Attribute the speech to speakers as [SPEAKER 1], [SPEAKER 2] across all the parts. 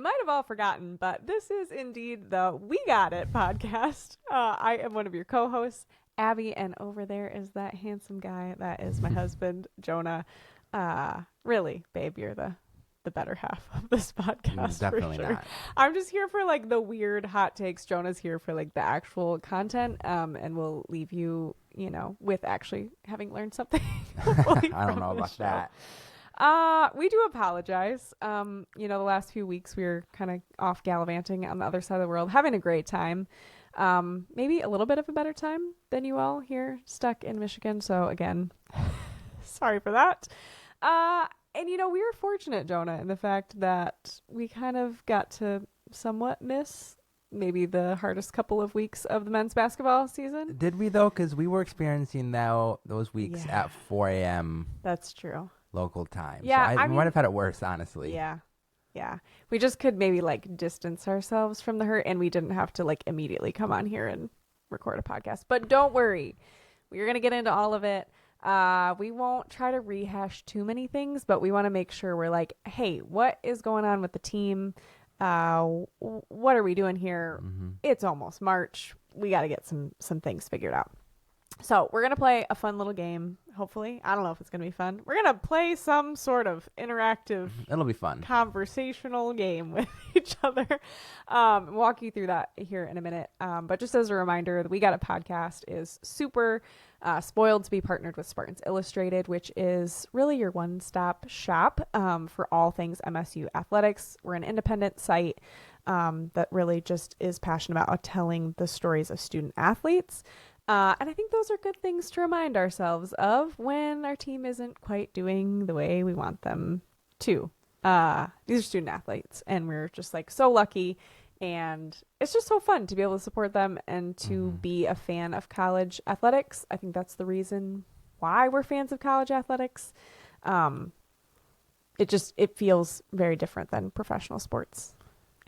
[SPEAKER 1] you might have all forgotten, but this is indeed the We Got It podcast. I am one of your co-hosts, Abby, and over there is that handsome guy. That is my husband, Jonah. Really, babe, you're the better half of this podcast.
[SPEAKER 2] Definitely
[SPEAKER 1] for sure.
[SPEAKER 2] not.
[SPEAKER 1] I'm just here for like the weird hot takes. Jonah's here for like the actual content, and we'll leave you, with actually having learned something.
[SPEAKER 2] I don't know about that.
[SPEAKER 1] We do apologize. The last few weeks we were kind of off gallivanting on the other side of the world, having a great time. Maybe a little bit of a better time than you all here stuck in Michigan. So again, sorry for that. And we were fortunate, Jonah, in the fact that we kind of got to somewhat miss maybe the hardest couple of weeks of the men's basketball season.
[SPEAKER 2] Did we though? Because we were experiencing those weeks at 4 a.m.
[SPEAKER 1] That's true.
[SPEAKER 2] Local time.
[SPEAKER 1] Yeah,
[SPEAKER 2] so we might have had it worse, honestly.
[SPEAKER 1] Yeah. We just could maybe like distance ourselves from the hurt, and we didn't have to like immediately come on here and record a podcast. But don't worry, we're gonna get into all of it. We won't try to rehash too many things, but we want to make sure we're like, hey, what is going on with the team? What are we doing here?
[SPEAKER 2] Mm-hmm.
[SPEAKER 1] It's almost March. We got to get some things figured out. So we're going to play a fun little game, hopefully. I don't know if it's going to be fun. We're going to play some sort of interactive,
[SPEAKER 2] It'll be fun,
[SPEAKER 1] conversational game with each other. Walk you through that here in a minute. But just as a reminder, the We Got It podcast is super spoiled to be partnered with Spartans Illustrated, which is really your one-stop shop for all things MSU athletics. We're an independent site that really just is passionate about telling the stories of student athletes. And I think those are good things to remind ourselves of when our team isn't quite doing the way we want them to. These are student athletes, and we're just like so lucky. And it's just so fun to be able to support them and to be a fan of college athletics. I think that's the reason why we're fans of college athletics. It feels very different than professional sports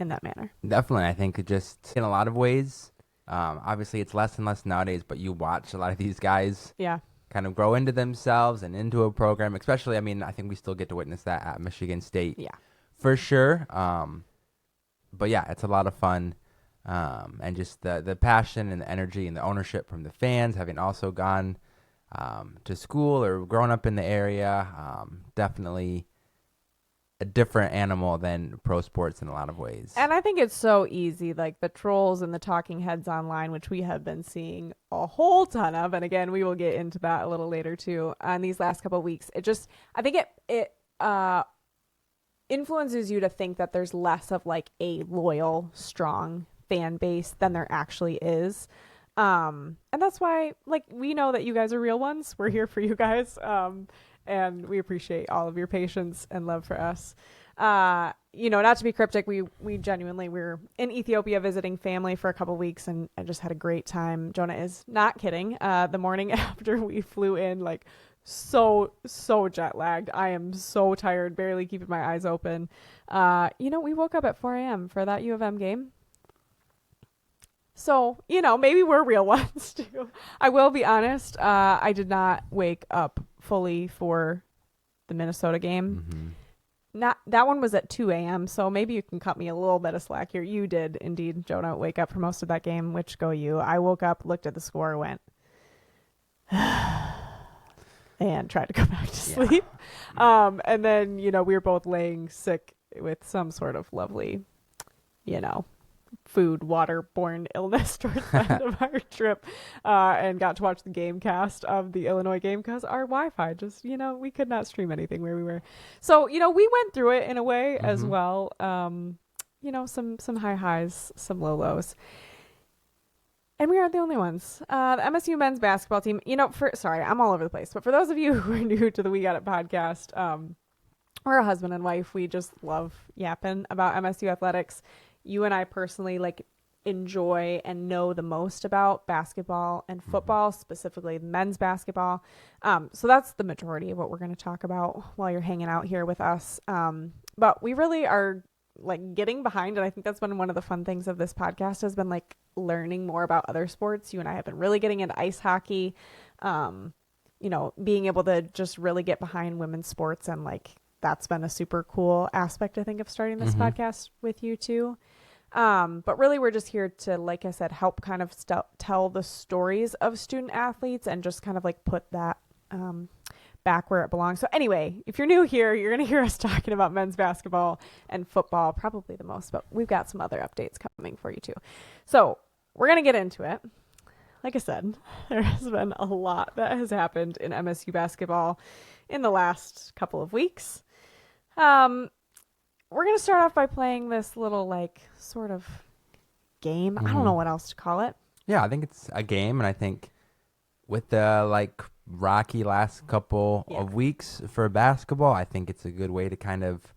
[SPEAKER 1] in that manner.
[SPEAKER 2] Definitely. I think it just in a lot of ways. Obviously, it's less and less nowadays, but you watch a lot of these guys kind of grow into themselves and into a program, especially, I think we still get to witness that at Michigan State for sure. But yeah, it's a lot of fun. And just the passion and the energy and the ownership from the fans, having also gone to school or grown up in the area, definitely a different animal than pro sports in a lot of ways.
[SPEAKER 1] And I think it's so easy, like the trolls and the talking heads online, which we have been seeing a whole ton of. And again, we will get into that a little later too on these last couple of weeks. I think it influences you to think that there's less of like a loyal, strong fan base than there actually is. And that's why, like, we know that you guys are real ones. We're here for you guys. And we appreciate all of your patience and love for us. Not to be cryptic, we were in Ethiopia visiting family for a couple weeks, and I just had a great time. Jonah is not kidding. The morning after we flew in, like, so jet lagged. I am so tired, barely keeping my eyes open. We woke up at 4 a.m. for that U of M game. So, maybe we're real ones too. I will be honest. I did not wake up fully for the Minnesota game. That one was at 2 a.m. So maybe you can cut me a little bit of slack here. You did indeed, Jonah, wake up for most of that game, which go you. I woke up, looked at the score, went, and tried to go back to sleep. And then, we were both laying sick with some sort of lovely, food, waterborne illness towards the end of our trip, and got to watch the game cast of the Illinois game because our Wi-Fi just, we could not stream anything where we were. So, we went through it in a way as well. Some high highs, some low lows. And we aren't the only ones. The MSU men's basketball team, sorry, I'm all over the place. But for those of you who are new to the We Got It podcast, we're a husband and wife. We just love yapping about MSU athletics. You and I personally enjoy and know the most about basketball and football, specifically men's basketball. So that's the majority of what we're going to talk about while you're hanging out here with us. But we really are getting behind, and I think that's been one of the fun things of this podcast has been learning more about other sports. You and I have been really getting into ice hockey, being able to just really get behind women's sports and that's been a super cool aspect, I think, of starting this podcast with you too. But really, we're just here to, like I said, help kind of tell the stories of student athletes and just kind of like put that back where it belongs. So anyway, if you're new here, you're going to hear us talking about men's basketball and football probably the most, but we've got some other updates coming for you too. So we're going to get into it. Like I said, there has been a lot that has happened in MSU basketball in the last couple of weeks. We're going to start off by playing this little like sort of game. I don't know what else to call it.
[SPEAKER 2] Yeah, I think it's a game, and I think with the like rocky last couple of weeks for basketball, I think it's a good way to kind of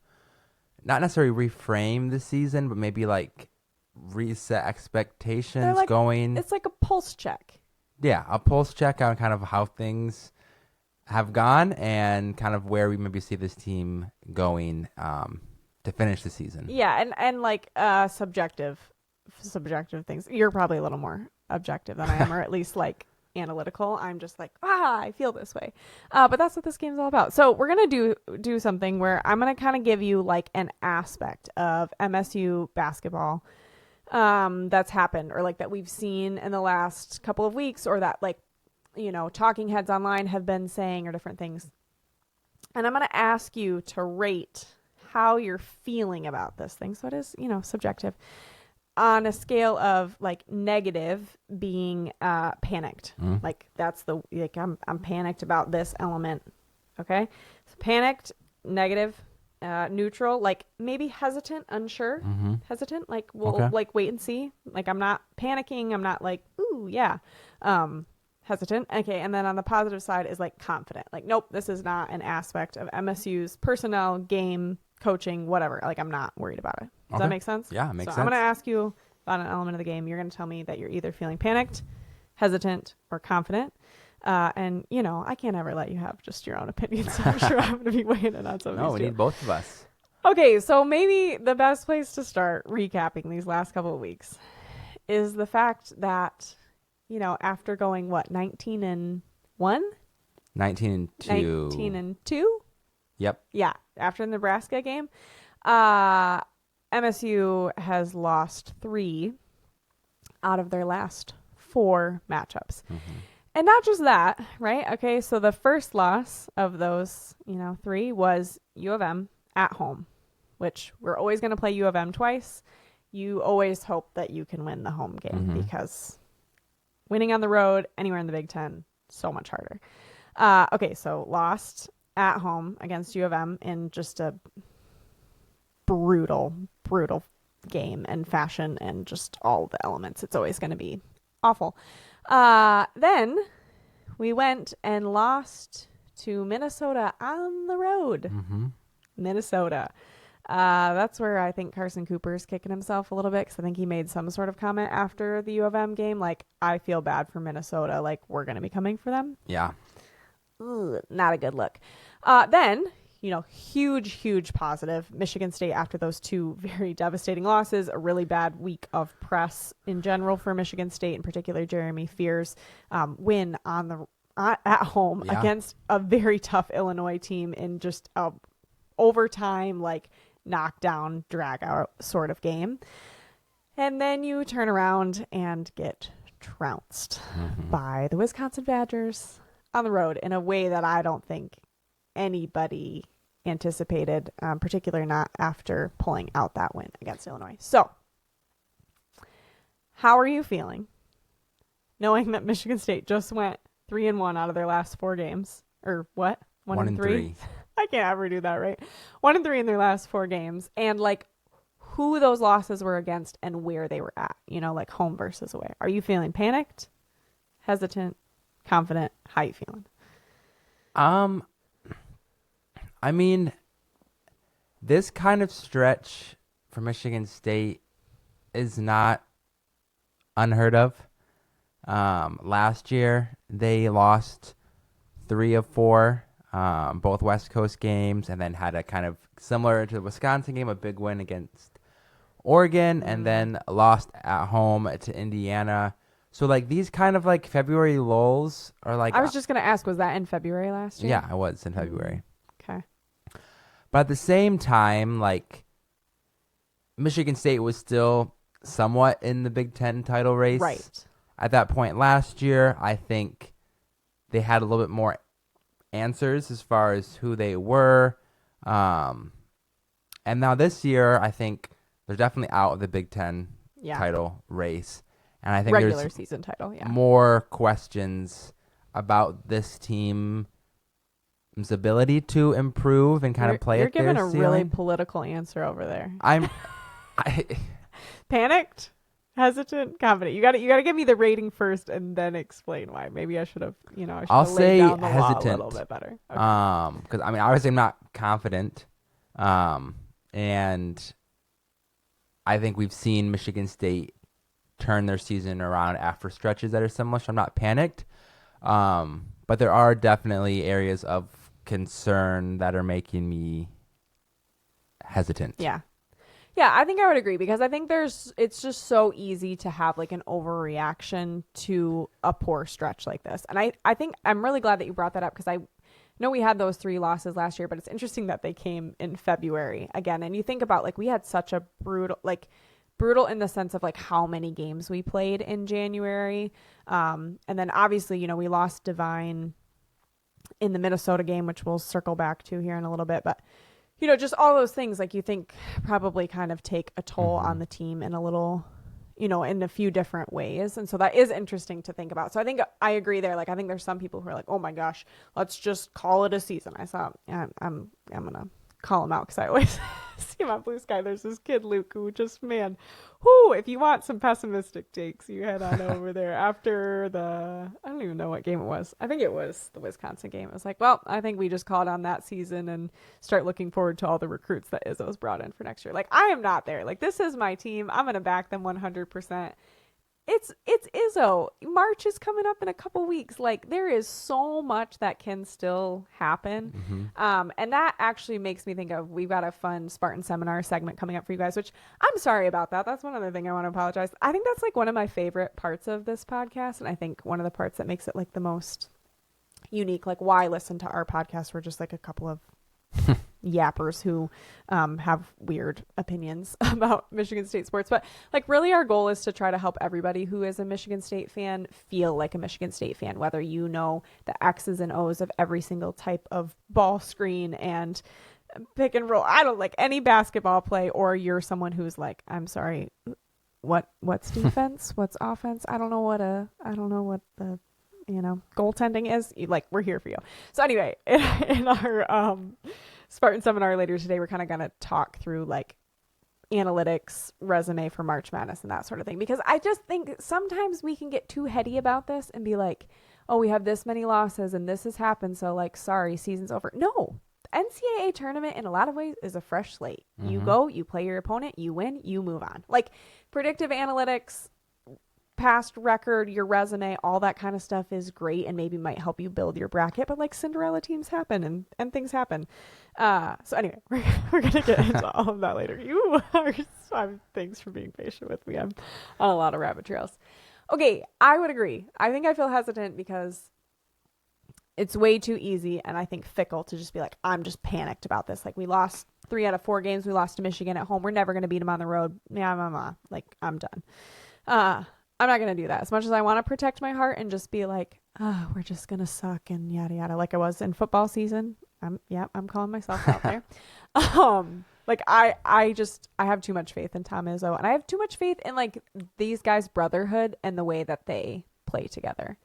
[SPEAKER 2] not necessarily reframe the season, but maybe like reset expectations going.
[SPEAKER 1] It's like a pulse check.
[SPEAKER 2] Yeah, a pulse check on kind of how things have gone and kind of where we maybe see this team going to finish the season.
[SPEAKER 1] Yeah, and like subjective things. You're probably a little more objective than I am, or at least like analytical. I'm just like, I feel this way. But that's what this game's all about. So we're gonna do something where I'm gonna kind of give you like an aspect of MSU basketball that's happened, or like that we've seen in the last couple of weeks, or that like, you know, talking heads online have been saying, or different things. And I'm gonna ask you to rate how you're feeling about this thing. So it is, you know, subjective, on a scale of like negative being panicked. Like that's the like I'm panicked about this element. Okay, so panicked, negative, neutral, like maybe hesitant, unsure, hesitant, like we'll like wait and see. Like I'm not panicking. I'm not like ooh yeah, hesitant. Okay, and then on the positive side is like confident. Like nope, this is not an aspect of MSU's personnel, game, coaching, whatever. Like I'm not worried about it. Does that make sense?
[SPEAKER 2] Yeah, it makes sense.
[SPEAKER 1] I'm going to ask you about an element of the game. You're going to tell me that you're either feeling panicked, hesitant, or confident. And, you know, I can't ever let you have just your own opinion, so I'm sure I'm going to be weighing in on some of these.
[SPEAKER 2] No, we need both of us.
[SPEAKER 1] Okay, so maybe the best place to start recapping these last couple of weeks is the fact that, you know, after going, 19 and 1?
[SPEAKER 2] 19 and 2.
[SPEAKER 1] 19 and 2?
[SPEAKER 2] Yep.
[SPEAKER 1] Yeah, after the Nebraska game. MSU has lost 3 out of their last 4 matchups. And not just that, right? Okay, so the first loss of those, you know, 3 was U of M at home, which we're always going to play U of M twice. You always hope that you can win the home game because winning on the road, anywhere in the Big Ten, so much harder. Okay, so lost at home against U of M in just a brutal game and fashion and just all the elements. It's always going to be awful. Then we went and lost to Minnesota on the road. Minnesota. That's where I think Carson Cooper's kicking himself a little bit, because I think he made some sort of comment after the U of M game, like, I feel bad for Minnesota, like we're going to be coming for them.
[SPEAKER 2] Yeah.
[SPEAKER 1] Ugh, not a good look. Then, you know, huge positive. Michigan State, after those 2 very devastating losses, a really bad week of press in general for Michigan State, in particular Jeremy Fears, win on at home against a very tough Illinois team in just a overtime, like knockdown, drag out sort of game. And then you turn around and get trounced by the Wisconsin Badgers on the road in a way that I don't think anybody anticipated, particularly not after pulling out that win against Illinois. So, how are you feeling knowing that Michigan State just went 3-1 out of their last 4 games? Or what? 1 and 3? I can't ever do that right. 1 and 3 in their last 4 games, and like who those losses were against and where they were at, you know, like home versus away. Are you feeling panicked, hesitant, confident? How you feeling?
[SPEAKER 2] I mean, this kind of stretch for Michigan State is not unheard of. Last year, they lost 3 of 4, both West Coast games, and then had a kind of similar to the Wisconsin game, a big win against Oregon, and then lost at home to Indiana. So, like, these kind of, like, February lulls are, like...
[SPEAKER 1] I was just going to ask, was that in February last year?
[SPEAKER 2] Yeah, it was in February.
[SPEAKER 1] Okay.
[SPEAKER 2] But at the same time, like, Michigan State was still somewhat in the Big Ten title race.
[SPEAKER 1] Right.
[SPEAKER 2] At that point last year, I think they had a little bit more answers as far as who they were. And now this year, I think they're definitely out of the Big Ten title race. And I think
[SPEAKER 1] regular
[SPEAKER 2] there's
[SPEAKER 1] season title,
[SPEAKER 2] more questions about this team's ability to improve and kind of play at their ceiling.
[SPEAKER 1] You're giving a really political answer over there.
[SPEAKER 2] I
[SPEAKER 1] panicked, hesitant, confident. You got to give me the rating first and then explain why. Maybe I should have,
[SPEAKER 2] I'll say
[SPEAKER 1] laid down the
[SPEAKER 2] hesitant
[SPEAKER 1] law a little bit better. Okay.
[SPEAKER 2] Because I mean, obviously I'm not confident, and I think we've seen Michigan State turn their season around after stretches that are similar. So I'm not panicked, but there are definitely areas of concern that are making me hesitant.
[SPEAKER 1] Yeah, I think I would agree, because I think it's just so easy to have like an overreaction to a poor stretch like this. And I think I'm really glad that you brought that up, because I know we had those 3 losses last year, but it's interesting that they came in February again. And you think about, like, we had such a brutal in the sense of like how many games we played in January. And then obviously, we lost Divine in the Minnesota game, which we'll circle back to here in a little bit. But, just all those things, like, you think probably kind of take a toll on the team in a little, in a few different ways. And so that is interesting to think about. So I think I agree there. Like, I think there's some people who are like, oh my gosh, let's just call it a season. I'm going to call him out, because I always see him on Blue Sky. There's this kid, Luke, who just, man, if you want some pessimistic takes, you head on over there after I don't even know what game it was. I think it was the Wisconsin game. It was like, well, I think we just called on that season and start looking forward to all the recruits that Izzo's brought in for next year. Like, I am not there. Like, this is my team. I'm going to back them 100%. It's Izzo. March is coming up in a couple weeks. Like, there is so much that can still happen. And that actually makes me think of, we've got a fun Spartan Seminar segment coming up for you guys, which I'm sorry about that. That's one other thing I want to apologize. I think that's like one of my favorite parts of this podcast. And I think one of the parts that makes it like the most unique, like why listen to our podcast. We're just like a couple of yappers who have weird opinions about Michigan State sports. But like, really our goal is to try to help everybody who is a Michigan State fan feel like a Michigan State fan, whether you know the X's and O's of every single type of ball screen and pick and roll. I don't like any basketball play, or you're someone who's like, I'm sorry, what's defense? What's offense? I don't know what the goaltending is. Like, we're here for you. So anyway, in our Spartan Seminar later today, we're kind of going to talk through like analytics, resume for March Madness and that sort of thing, because I just think sometimes we can get too heady about this and be like, oh, we have this many losses and this has happened, so like, sorry, season's over. No, the NCAA tournament in a lot of ways is a fresh slate. You go, you play your opponent, you win, you move on. Like, predictive analytics, past record, your resume, all that kind of stuff is great and maybe might help you build your bracket, but like, Cinderella teams happen and things happen. So anyway, we're gonna get into all of that later. Thanks for being patient with me. I'm on a lot of rabbit trails. Okay, I would agree. I feel hesitant because it's way too easy and I think fickle to just be like, I'm just panicked about this. Like, we lost 3 out of 4 games. We lost to Michigan at home. We're never gonna beat them on the road. Like, I'm done. I'm not going to do that. As much as I want to protect my heart and just be like, we're just going to suck and yada, yada, like I was in football season. I'm calling myself out there. Like, I have too much faith in Tom Izzo, and I have too much faith in like these guys' brotherhood and the way that they play together.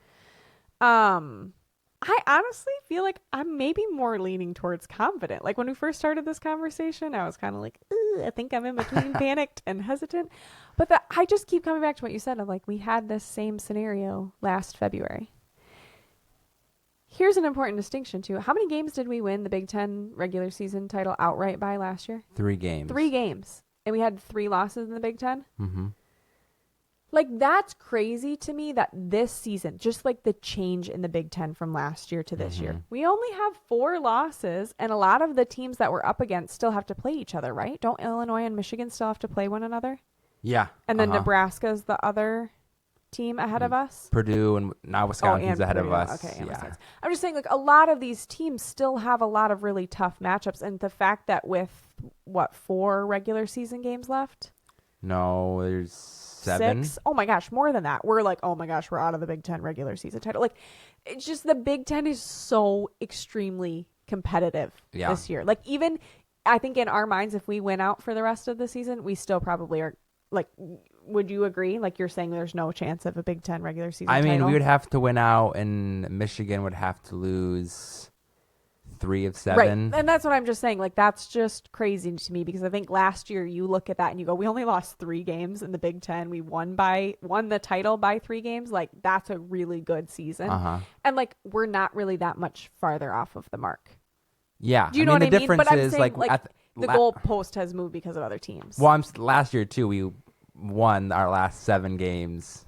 [SPEAKER 1] I honestly feel like I'm maybe more leaning towards confident. Like, when we first started this conversation, I was kind of like, I think I'm in between panicked and hesitant. But I just keep coming back to what you said of like, we had this same scenario last February. Here's an important distinction too. How many games did we win the Big Ten regular season title outright by last year?
[SPEAKER 2] 3 games.
[SPEAKER 1] 3 games. And we had 3 losses in the Big Ten? Mm-hmm. Like, that's crazy to me that this season, just like the change in the Big Ten from last year to this year, we only have 4 losses, and a lot of the teams that we're up against still have to play each other, right? Don't Illinois and Michigan still have to play one another?
[SPEAKER 2] Yeah.
[SPEAKER 1] And then Nebraska's the other team ahead of us?
[SPEAKER 2] Purdue, and now Wisconsin's ahead
[SPEAKER 1] Purdue.
[SPEAKER 2] of us.
[SPEAKER 1] Okay,
[SPEAKER 2] yeah.
[SPEAKER 1] I'm just saying, like, a lot of these teams still have a lot of really tough matchups, and the fact that with 4 regular season games left?
[SPEAKER 2] No, there's 7.
[SPEAKER 1] 6? Oh my gosh, more than that. We're like, oh my gosh, we're out of the Big Ten regular season title. Like, it's just the Big Ten is so extremely competitive this year. Like, even I think in our minds, if we went out for the rest of the season, we still probably are. Like, would you agree? Like, you're saying there's no chance of a Big Ten regular season title?
[SPEAKER 2] I mean, we would have to win out, and Michigan would have to lose 3 of 7.
[SPEAKER 1] Right, and that's what I'm just saying. Like, that's just crazy to me, because I think last year you look at that and you go, we only lost 3 games in the Big Ten. We won the title by 3 games. Like, that's a really good season. And, like, we're not really that much farther off of the mark.
[SPEAKER 2] Yeah.
[SPEAKER 1] Do you know what I mean?
[SPEAKER 2] The difference
[SPEAKER 1] But I'm
[SPEAKER 2] is,
[SPEAKER 1] saying,
[SPEAKER 2] like
[SPEAKER 1] the goalpost has moved because of other teams.
[SPEAKER 2] Well, last year, too, we won our last 7 games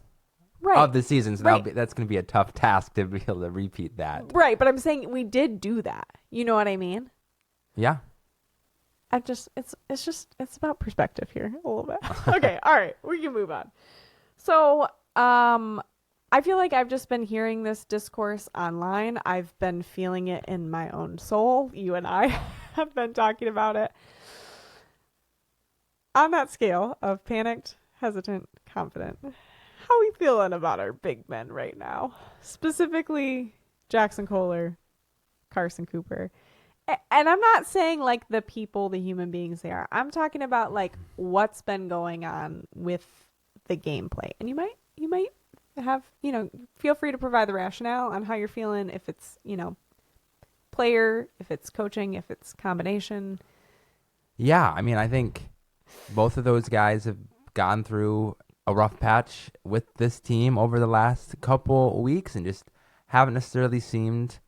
[SPEAKER 2] of the season. So that's going to be a tough task to be able to repeat that.
[SPEAKER 1] Right, but I'm saying we did do that. You know what I mean?
[SPEAKER 2] Yeah.
[SPEAKER 1] It's about perspective here a little bit. Okay, all right, we can move on. So, I feel like I've just been hearing this discourse online. I've been feeling it in my own soul. You and I have been talking about it. On that scale of panicked, hesitant, confident, how are we feeling about our big men right now? Specifically, Jackson Kohler, Carson Cooper. And I'm not saying like the people, the human beings they are. I'm talking about like what's been going on with the gameplay. And you might have, feel free to provide the rationale on how you're feeling, if it's, player, if it's coaching, if it's combination.
[SPEAKER 2] Yeah, I mean, I think both of those guys have gone through a rough patch with this team over the last couple weeks and just haven't necessarily seemed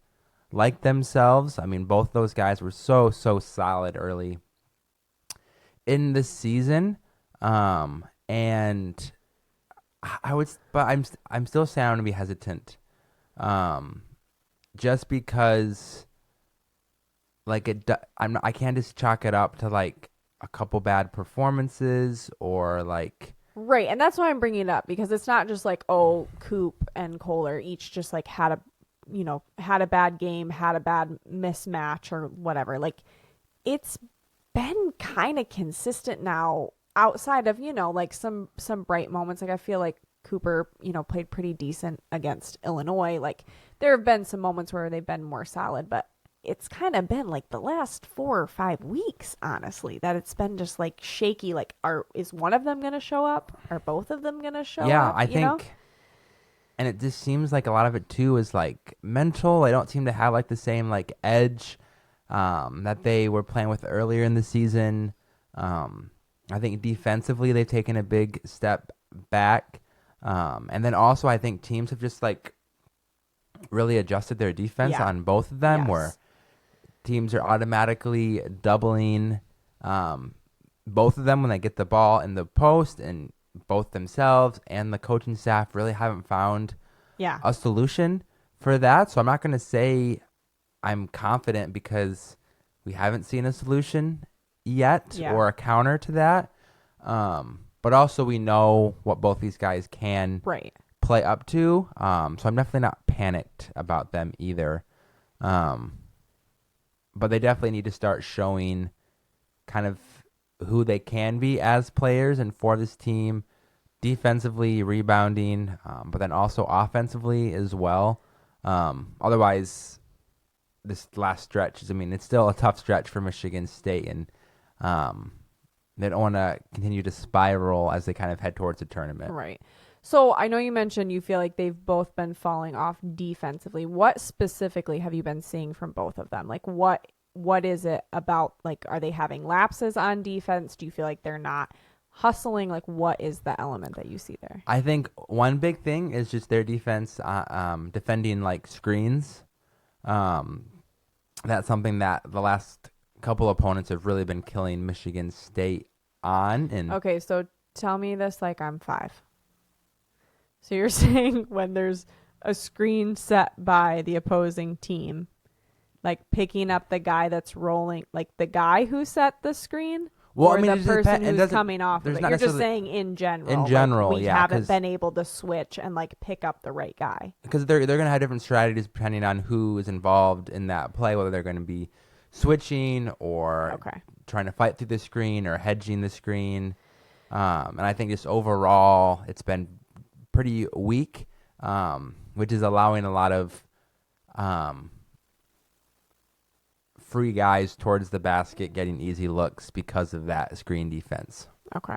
[SPEAKER 2] like themselves. I mean, both those guys were so solid early in the season. And I'm still sound to be hesitant. Just because I can't just chalk it up to like a couple bad performances or like.
[SPEAKER 1] Right, and that's why I'm bringing it up, because it's not just like, oh, Coop and Kohler each just like had a bad game, had a bad mismatch or whatever. Like, it's been kind of consistent now outside of, like some bright moments. Like, I feel like Cooper, played pretty decent against Illinois. Like, there have been some moments where they've been more solid, but it's kind of been like the last 4 or 5 weeks, honestly, that it's been just like shaky. Like, is one of them going to show up? Are both of them going to show up?
[SPEAKER 2] Yeah, I think, and it just seems like a lot of it too is like mental. They don't seem to have like the same like edge that they were playing with earlier in the season. I think defensively they've taken a big step back. And then also I think teams have just like really adjusted their defense on both of them, where teams are automatically doubling both of them when they get the ball in the post, and both themselves and the coaching staff really haven't found a solution for that. So I'm not going to say I'm confident because we haven't seen a solution yet or a counter to that. But also we know what both these guys can play up to. So I'm definitely not panicked about them either. But they definitely need to start showing kind of who they can be as players and for this team, defensively, rebounding, but then also offensively as well. Otherwise, this last stretch it's still a tough stretch for Michigan State, and they don't want to continue to spiral as they kind of head towards the tournament.
[SPEAKER 1] Right. So I know you mentioned you feel like they've both been falling off defensively. What specifically have you been seeing from both of them? Like, what is it about? Like, are they having lapses on defense? Do you feel like they're not hustling? Like, what is the element that you see there?
[SPEAKER 2] I think one big thing is just their defense defending like screens. That's something that the last couple opponents have really been killing Michigan State on. And
[SPEAKER 1] okay, so tell me this like I'm 5. So you're saying when there's a screen set by the opposing team, like picking up the guy that's rolling, like the guy who set the screen?
[SPEAKER 2] Well,
[SPEAKER 1] or
[SPEAKER 2] I mean,
[SPEAKER 1] the person who's coming off of it. You're just saying in general.
[SPEAKER 2] In general,
[SPEAKER 1] we haven't been able to switch and like pick up the right guy.
[SPEAKER 2] Because they're going to have different strategies depending on who is involved in that play, whether they're going to be switching or trying to fight through the screen or hedging the screen. And I think just overall, it's been pretty weak, which is allowing a lot of free guys towards the basket getting easy looks because of that screen defense.
[SPEAKER 1] Okay.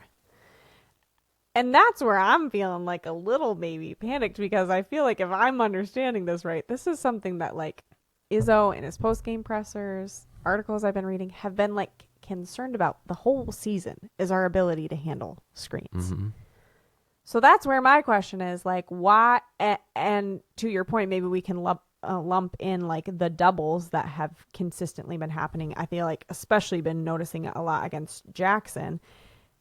[SPEAKER 1] And that's where I'm feeling like a little maybe panicked, because I feel like if I'm understanding this right, this is something that like Izzo in his post-game pressers, articles I've been reading, have been like concerned about the whole season, is our ability to handle screens.
[SPEAKER 2] Mm-hmm.
[SPEAKER 1] So that's where my question is, like, why? And to your point, maybe we can lump in like the doubles that have consistently been happening. I feel like especially been noticing it a lot against Jackson.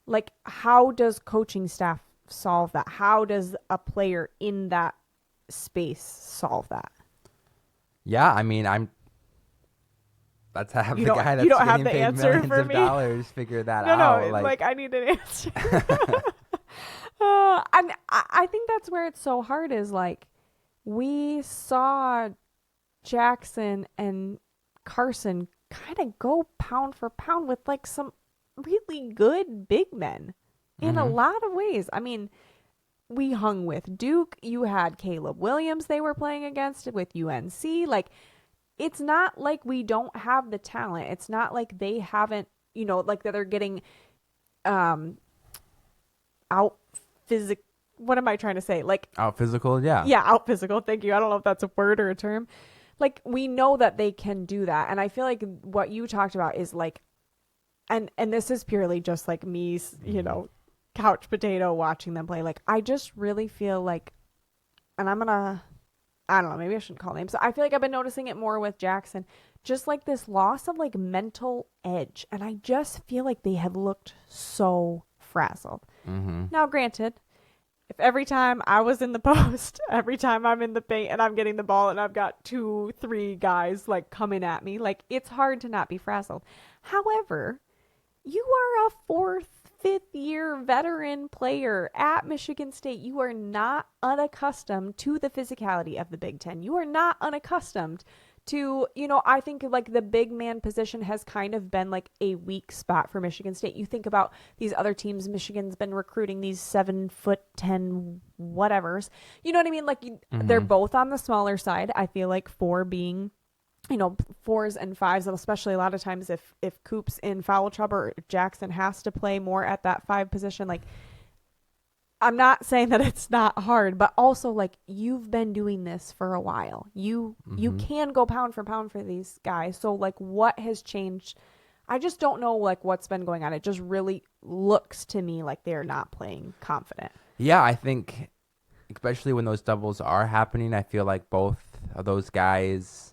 [SPEAKER 1] Like, how does coaching staff solve that? How does a player in that space solve that?
[SPEAKER 2] Yeah, I mean, let's have the guy that's
[SPEAKER 1] you don't
[SPEAKER 2] getting
[SPEAKER 1] have the
[SPEAKER 2] paid
[SPEAKER 1] answer
[SPEAKER 2] millions
[SPEAKER 1] for
[SPEAKER 2] of
[SPEAKER 1] me.
[SPEAKER 2] dollars figure that
[SPEAKER 1] no,
[SPEAKER 2] out.
[SPEAKER 1] Like I need an answer. And I think that's where it's so hard, is like, we saw Jackson and Carson kind of go pound for pound with like some really good big men in a lot of ways. I mean, we hung with Duke. You had Caleb Williams they were playing against with UNC. Like, it's not like we don't have the talent. It's not like they haven't, like that they're getting out physical. What am I trying to say? Like,
[SPEAKER 2] out physical, yeah.
[SPEAKER 1] Yeah, out physical. Thank you. I don't know if that's a word or a term. Like, we know that they can do that. And I feel like what you talked about is like, and this is purely just like me, couch potato watching them play. Like, I just really feel like, and I don't know, maybe I shouldn't call names. I feel like I've been noticing it more with Jackson, just like this loss of like mental edge. And I just feel like they have looked so frazzled.
[SPEAKER 2] Mm-hmm.
[SPEAKER 1] Now, granted, if every time I was in the post, every time I'm in the paint and I'm getting the ball and I've got 2-3 guys like coming at me, like, it's hard to not be frazzled. However, you are a 4th, 5th year veteran player at Michigan State. You are not unaccustomed to the physicality of the Big Ten. You are not unaccustomed to, I think like the big man position has kind of been like a weak spot for Michigan State. You think about these other teams, Michigan's been recruiting these 7'10" whatevers. You know what I mean? Like, they're both on the smaller side. I feel like 4 being, 4s and 5s, and especially a lot of times if Coop's in foul trouble or Jackson has to play more at that 5 position, like, I'm not saying that it's not hard, but also like, you've been doing this for a while. You can go pound for pound for these guys. So like, what has changed? I just don't know like what's been going on. It just really looks to me like they're not playing confident.
[SPEAKER 2] Yeah, I think especially when those doubles are happening, I feel like both of those guys,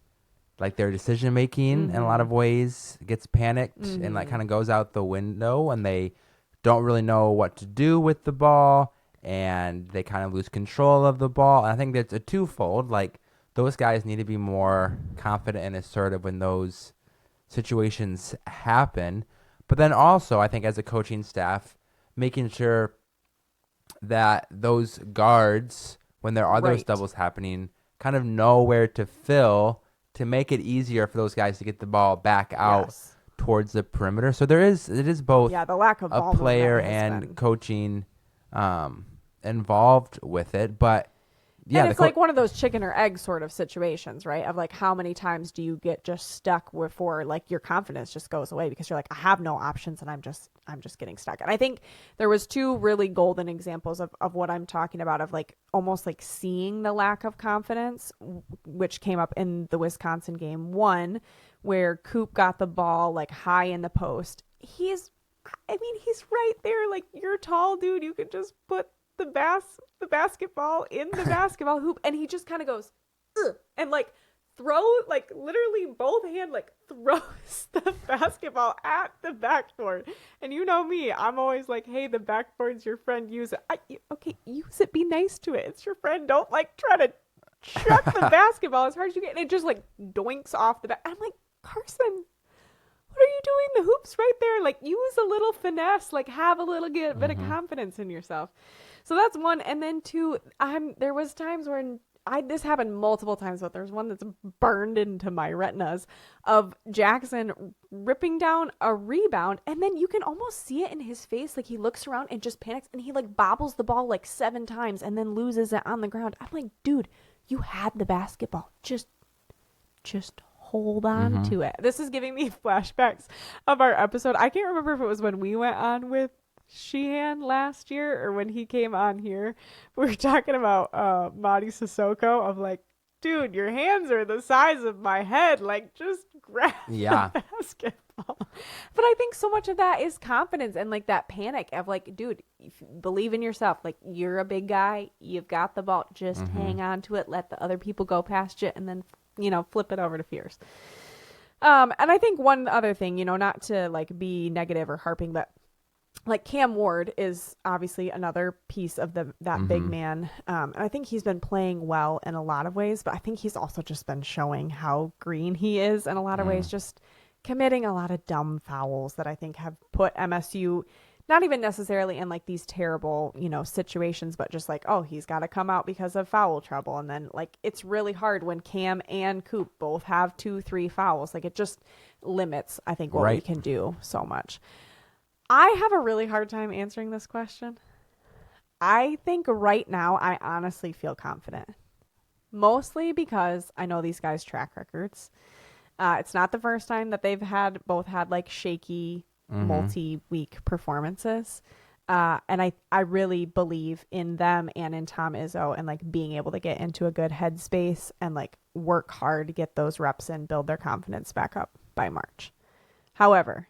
[SPEAKER 2] like, their decision making in a lot of ways gets panicked and like kind of goes out the window, and they don't really know what to do with the ball, and they kind of lose control of the ball. And I think that's a twofold. Like, those guys need to be more confident and assertive when those situations happen. But then also, I think as a coaching staff, making sure that those guards, when there are those doubles happening, kind of know where to fill to make it easier for those guys to get the ball back out towards the perimeter. So it is both
[SPEAKER 1] the lack of
[SPEAKER 2] a player and coaching involved with it. But yeah,
[SPEAKER 1] and it's like one of those chicken or egg sort of situations, right? Of like, how many times do you get just stuck before like your confidence just goes away because you're like, I have no options and I'm just getting stuck. And I think there was 2 really golden examples of what I'm talking about, of like almost like seeing the lack of confidence, which came up in the Wisconsin game. One, where Coop got the ball like high in the post. He's right there. Like, you're tall, dude. You could just put the basketball in the basketball hoop, and he just kind of goes, ugh, and like like literally both hand like throws the basketball at the backboard. And you know me, I'm always like, hey, the backboard's your friend, use it. Okay, use it, be nice to it, it's your friend, don't like try to chuck the basketball as hard as you can. And it just like doinks off the back. I'm like, Carson, what are you doing? The hoop's right there. Like, use a little finesse. Like, have a little bit of confidence in yourself. So that's one. And then two, there was times when this happened multiple times, but there's one that's burned into my retinas of Jackson ripping down a rebound, and then you can almost see it in his face. Like, he looks around and just panics, and he like bobbles the ball like 7 times and then loses it on the ground. I'm like, dude, you had the basketball. Just hold on to it. This is giving me flashbacks of our episode. I can't remember if it was when we went on with Sheehan last year or when he came on here. We were talking about Madi Sissoko of like, dude, your hands are the size of my head. Like, just grab the basketball. But I think so much of that is confidence and like that panic of like, dude, believe in yourself. Like, you're a big guy. You've got the ball. Just hang on to it. Let the other people go past you and then, flip it over to Fierce. And I think one other thing, not to like be negative or harping, but like Cam Ward is obviously another piece of that big man. And I think he's been playing well in a lot of ways, but I think he's also just been showing how green he is in a lot of ways, just committing a lot of dumb fouls that I think have put MSU not even necessarily in like these terrible, situations, but just like, oh, he's got to come out because of foul trouble. And then like, it's really hard when Cam and Coop both have 2-3 fouls. Like, it just limits, I think, what we can do so much. I have a really hard time answering this question. I think right now I honestly feel confident, mostly because I know these guys' track records. It's not the first time that they've both had like shaky multi-week performances. And I really believe in them and in Tom Izzo and like being able to get into a good headspace and like work hard to get those reps in, build their confidence back up by March. However,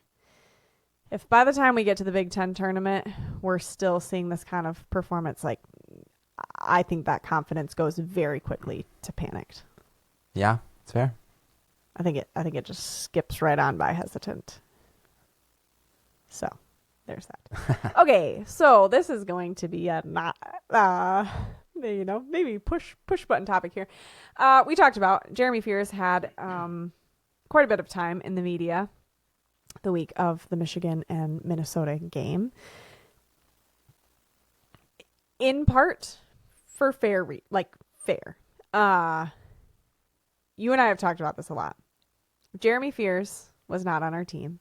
[SPEAKER 1] if by the time we get to the Big Ten tournament, we're still seeing this kind of performance, like, I think that confidence goes very quickly to panicked.
[SPEAKER 2] Yeah, it's fair.
[SPEAKER 1] I think it just skips right on by hesitant. So there's that. Okay, so this is going to be a not, maybe push button topic here. We talked about Jeremy Fears had quite a bit of time in the media the week of the Michigan and Minnesota game, in part for fair. You and I have talked about this a lot. Jeremy Fears was not on our team.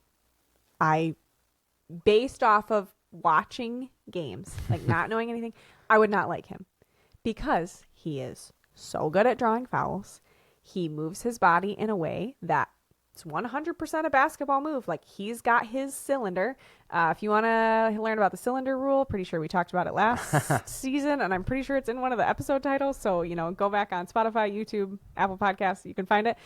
[SPEAKER 1] Based off of watching games, like not knowing anything, I would not like him because he is so good at drawing fouls. He moves his body in a way that it's 100% a basketball move. Like, he's got his cylinder. If you want to learn about the cylinder rule, pretty sure we talked about it last season, and I'm pretty sure it's in one of the episode titles. So, go back on Spotify, YouTube, Apple Podcasts. You can find it.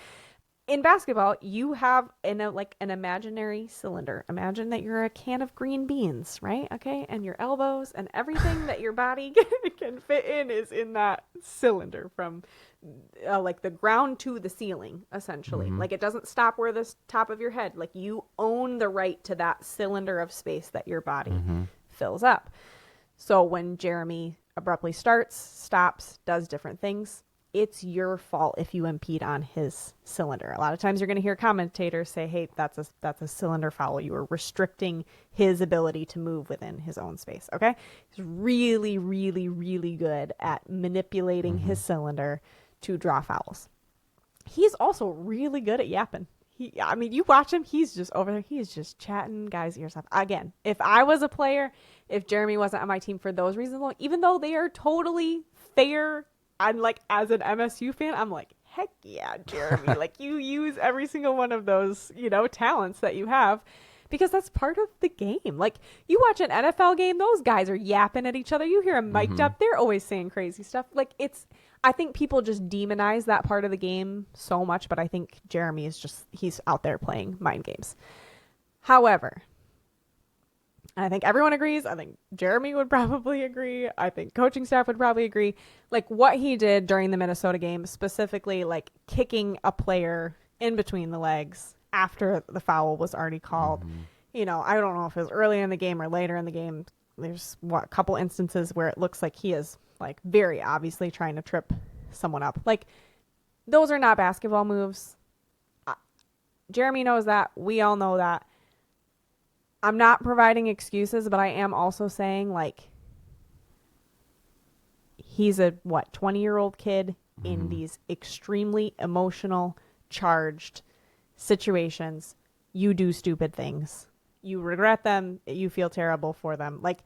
[SPEAKER 1] In basketball, you have an imaginary cylinder. Imagine that you're a can of green beans, right? Okay. And your elbows and everything that your body can fit in is in that cylinder from like the ground to the ceiling, essentially. Like, it doesn't stop where the top of your head. Like, you own the right to that cylinder of space that your body fills up. So when Jeremy abruptly stops, does different things, it's your fault if you impede on his cylinder. A lot of times you're going to hear commentators say, hey, that's a cylinder foul. You are restricting his ability to move within his own space. Okay. He's really, really, really good at manipulating his cylinder to draw fouls. He's also really good at yapping. You watch him, he's just over there. He's just chatting guys' ears off. Again, if I was a player, if Jeremy wasn't on my team for those reasons alone, even though they are totally fair, I'm like, as an MSU fan, I'm like, heck yeah, Jeremy. Like, you use every single one of those, talents that you have, because that's part of the game. Like, you watch an NFL game, those guys are yapping at each other. You hear them mic'd up. They're always saying crazy stuff. Like, I think people just demonize that part of the game so much, but I think Jeremy is he's out there playing mind games. However, I think everyone agrees. I think Jeremy would probably agree. I think coaching staff would probably agree. Like, what he did during the Minnesota game, specifically like kicking a player in between the legs after the foul was already called. I don't know if it was earlier in the game or later in the game. There's a couple instances where it looks like he is like very obviously trying to trip someone up. Like, those are not basketball moves. Jeremy knows that. We all know that. I'm not providing excuses, but I am also saying, like, he's a, 20-year-old kid in these extremely emotional, charged situations. You do stupid things. You regret them. You feel terrible for them. Like,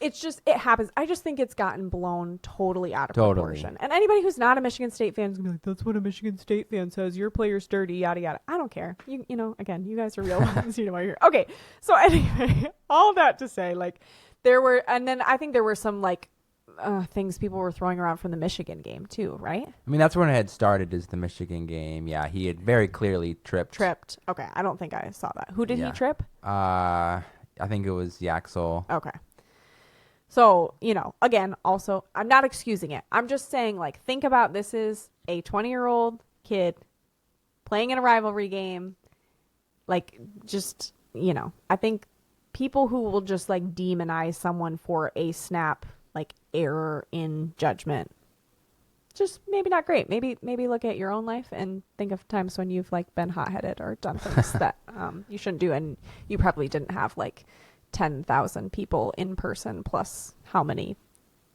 [SPEAKER 1] it's just, it happens. I just think it's gotten blown totally out of proportion. And anybody who's not a Michigan State fan is going to be like, that's what a Michigan State fan says. Your player's dirty, yada, yada. I don't care. You know, again, you guys are real ones. You know why you're here. Okay. So anyway, all that to say, like, and then I think there were some, like, things people were throwing around from the Michigan game too, right?
[SPEAKER 2] I mean, that's when it had started, is the Michigan game. Yeah, he had very clearly tripped.
[SPEAKER 1] Okay. I don't think I saw that. Who did he trip?
[SPEAKER 2] I think it was Yaxel.
[SPEAKER 1] Okay. So, you know, again, also, I'm not excusing it. I'm just saying, like, think about this is a 20-year-old kid playing in a rivalry game. Like, just, you know, I think people who will just, like, demonize someone for a snap, like, error in judgment, just maybe not great. Maybe look at your own life and think of times when you've, like, been hot-headed or done things that you shouldn't do, and you probably didn't have, like, 10,000 people in person plus how many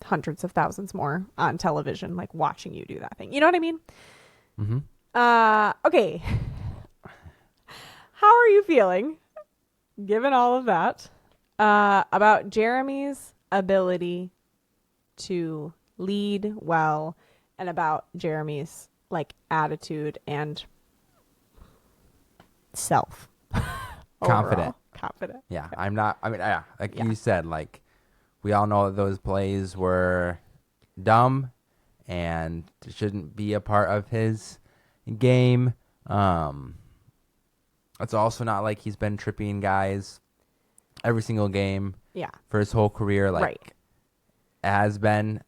[SPEAKER 1] hundreds of thousands more on television, like, watching you do that thing. You know what I mean? Okay. How are you feeling, given all of that, about Jeremy's ability to lead well, and about Jeremy's, like, attitude and self?
[SPEAKER 2] Confident.
[SPEAKER 1] Yeah.
[SPEAKER 2] Like you said, like, we all know that those plays were dumb and shouldn't be a part of his game. It's also not like he's been tripping guys every single game for his whole career. Like, it has been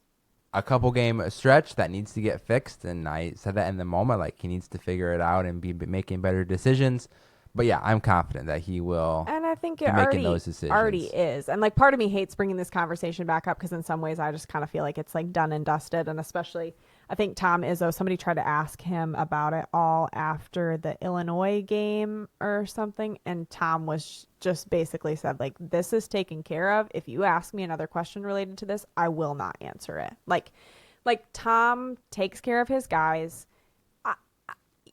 [SPEAKER 2] a couple game stretch that needs to get fixed, and I said that in the moment, like, he needs to figure it out and be making better decisions. But yeah, I'm confident that he will. And I think it
[SPEAKER 1] already is. And, like, part of me hates bringing this conversation back up because in some ways I just kind of feel like it's, like, done and dusted. And especially, I think Tom Izzo, somebody tried to ask him about it all after the Illinois game or something. And Tom was just basically said, like, this is taken care of. If you ask me another question related to this, I will not answer it. Like Tom takes care of his guys.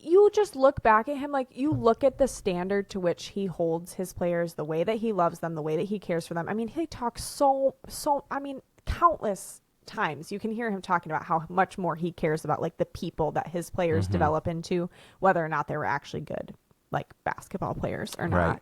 [SPEAKER 1] You just look back at him, like, you look at the standard to which he holds his players, the way that he loves them, the way that he cares for them. I mean, he talks countless times you can hear him talking about how much more he cares about, like, the people that his players develop into, whether or not they were actually good, like, basketball players or not.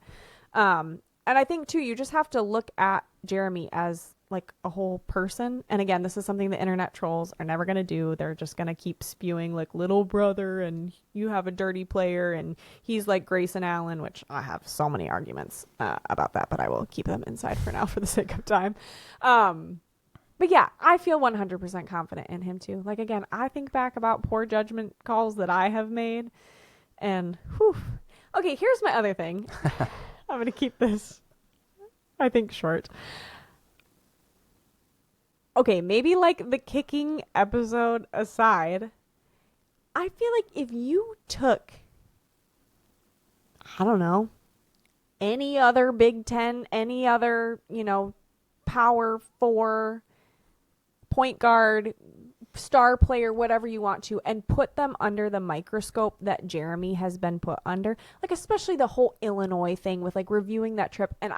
[SPEAKER 1] And I think too, you just have to look at Jeremy as, like, a whole person. And again, this is something the internet trolls are never going to do. They're just going to keep spewing, like, little brother and you have a dirty player and he's like Grayson Allen, which I have so many arguments about that, but I will keep them inside for now for the sake of time. But yeah, I feel 100% confident in him too. Like, again, I think back about poor judgment calls that I have made, and whew. Okay, here's my other thing. I'm going to keep this, I think, short. Okay, maybe, like, the kicking episode aside, I feel like if you took, I don't know, any other Big Ten, any other, you know, Power 4, point guard, star player, whatever you want to, and put them under the microscope that Jeremy has been put under, like, especially the whole Illinois thing with, like, reviewing that trip. And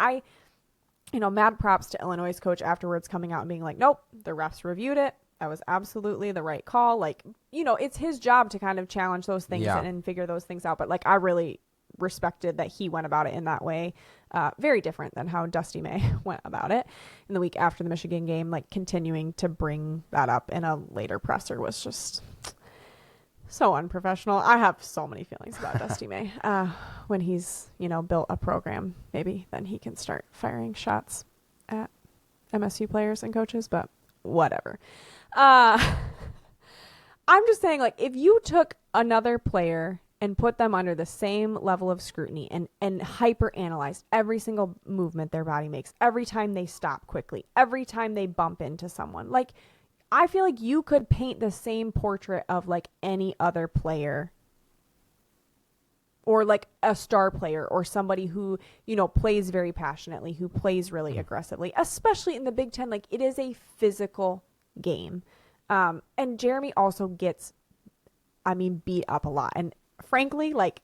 [SPEAKER 1] you know, mad props to Illinois' coach afterwards coming out and being like, nope, the refs reviewed it. That was absolutely the right call. Like, you know, it's his job to kind of challenge those things and figure those things out. But, like, I really respected that he went about it in that way. Very different than how Dusty May went about it in the week after the Michigan game. Like, continuing to bring that up in a later presser was just so unprofessional. I have so many feelings about Dusty May. When he's, you know, built a program, maybe then he can start firing shots at MSU players and coaches, but whatever. I'm just saying, like, if you took another player and put them under the same level of scrutiny and hyper analyzed every single movement their body makes, every time they stop quickly, every time they bump into someone, like, I feel like you could paint the same portrait of, like, any other player or like a star player or somebody who, plays very passionately, who plays really aggressively, especially in the Big Ten. Like, it is a physical game. And Jeremy also gets, beat up a lot. And frankly, like,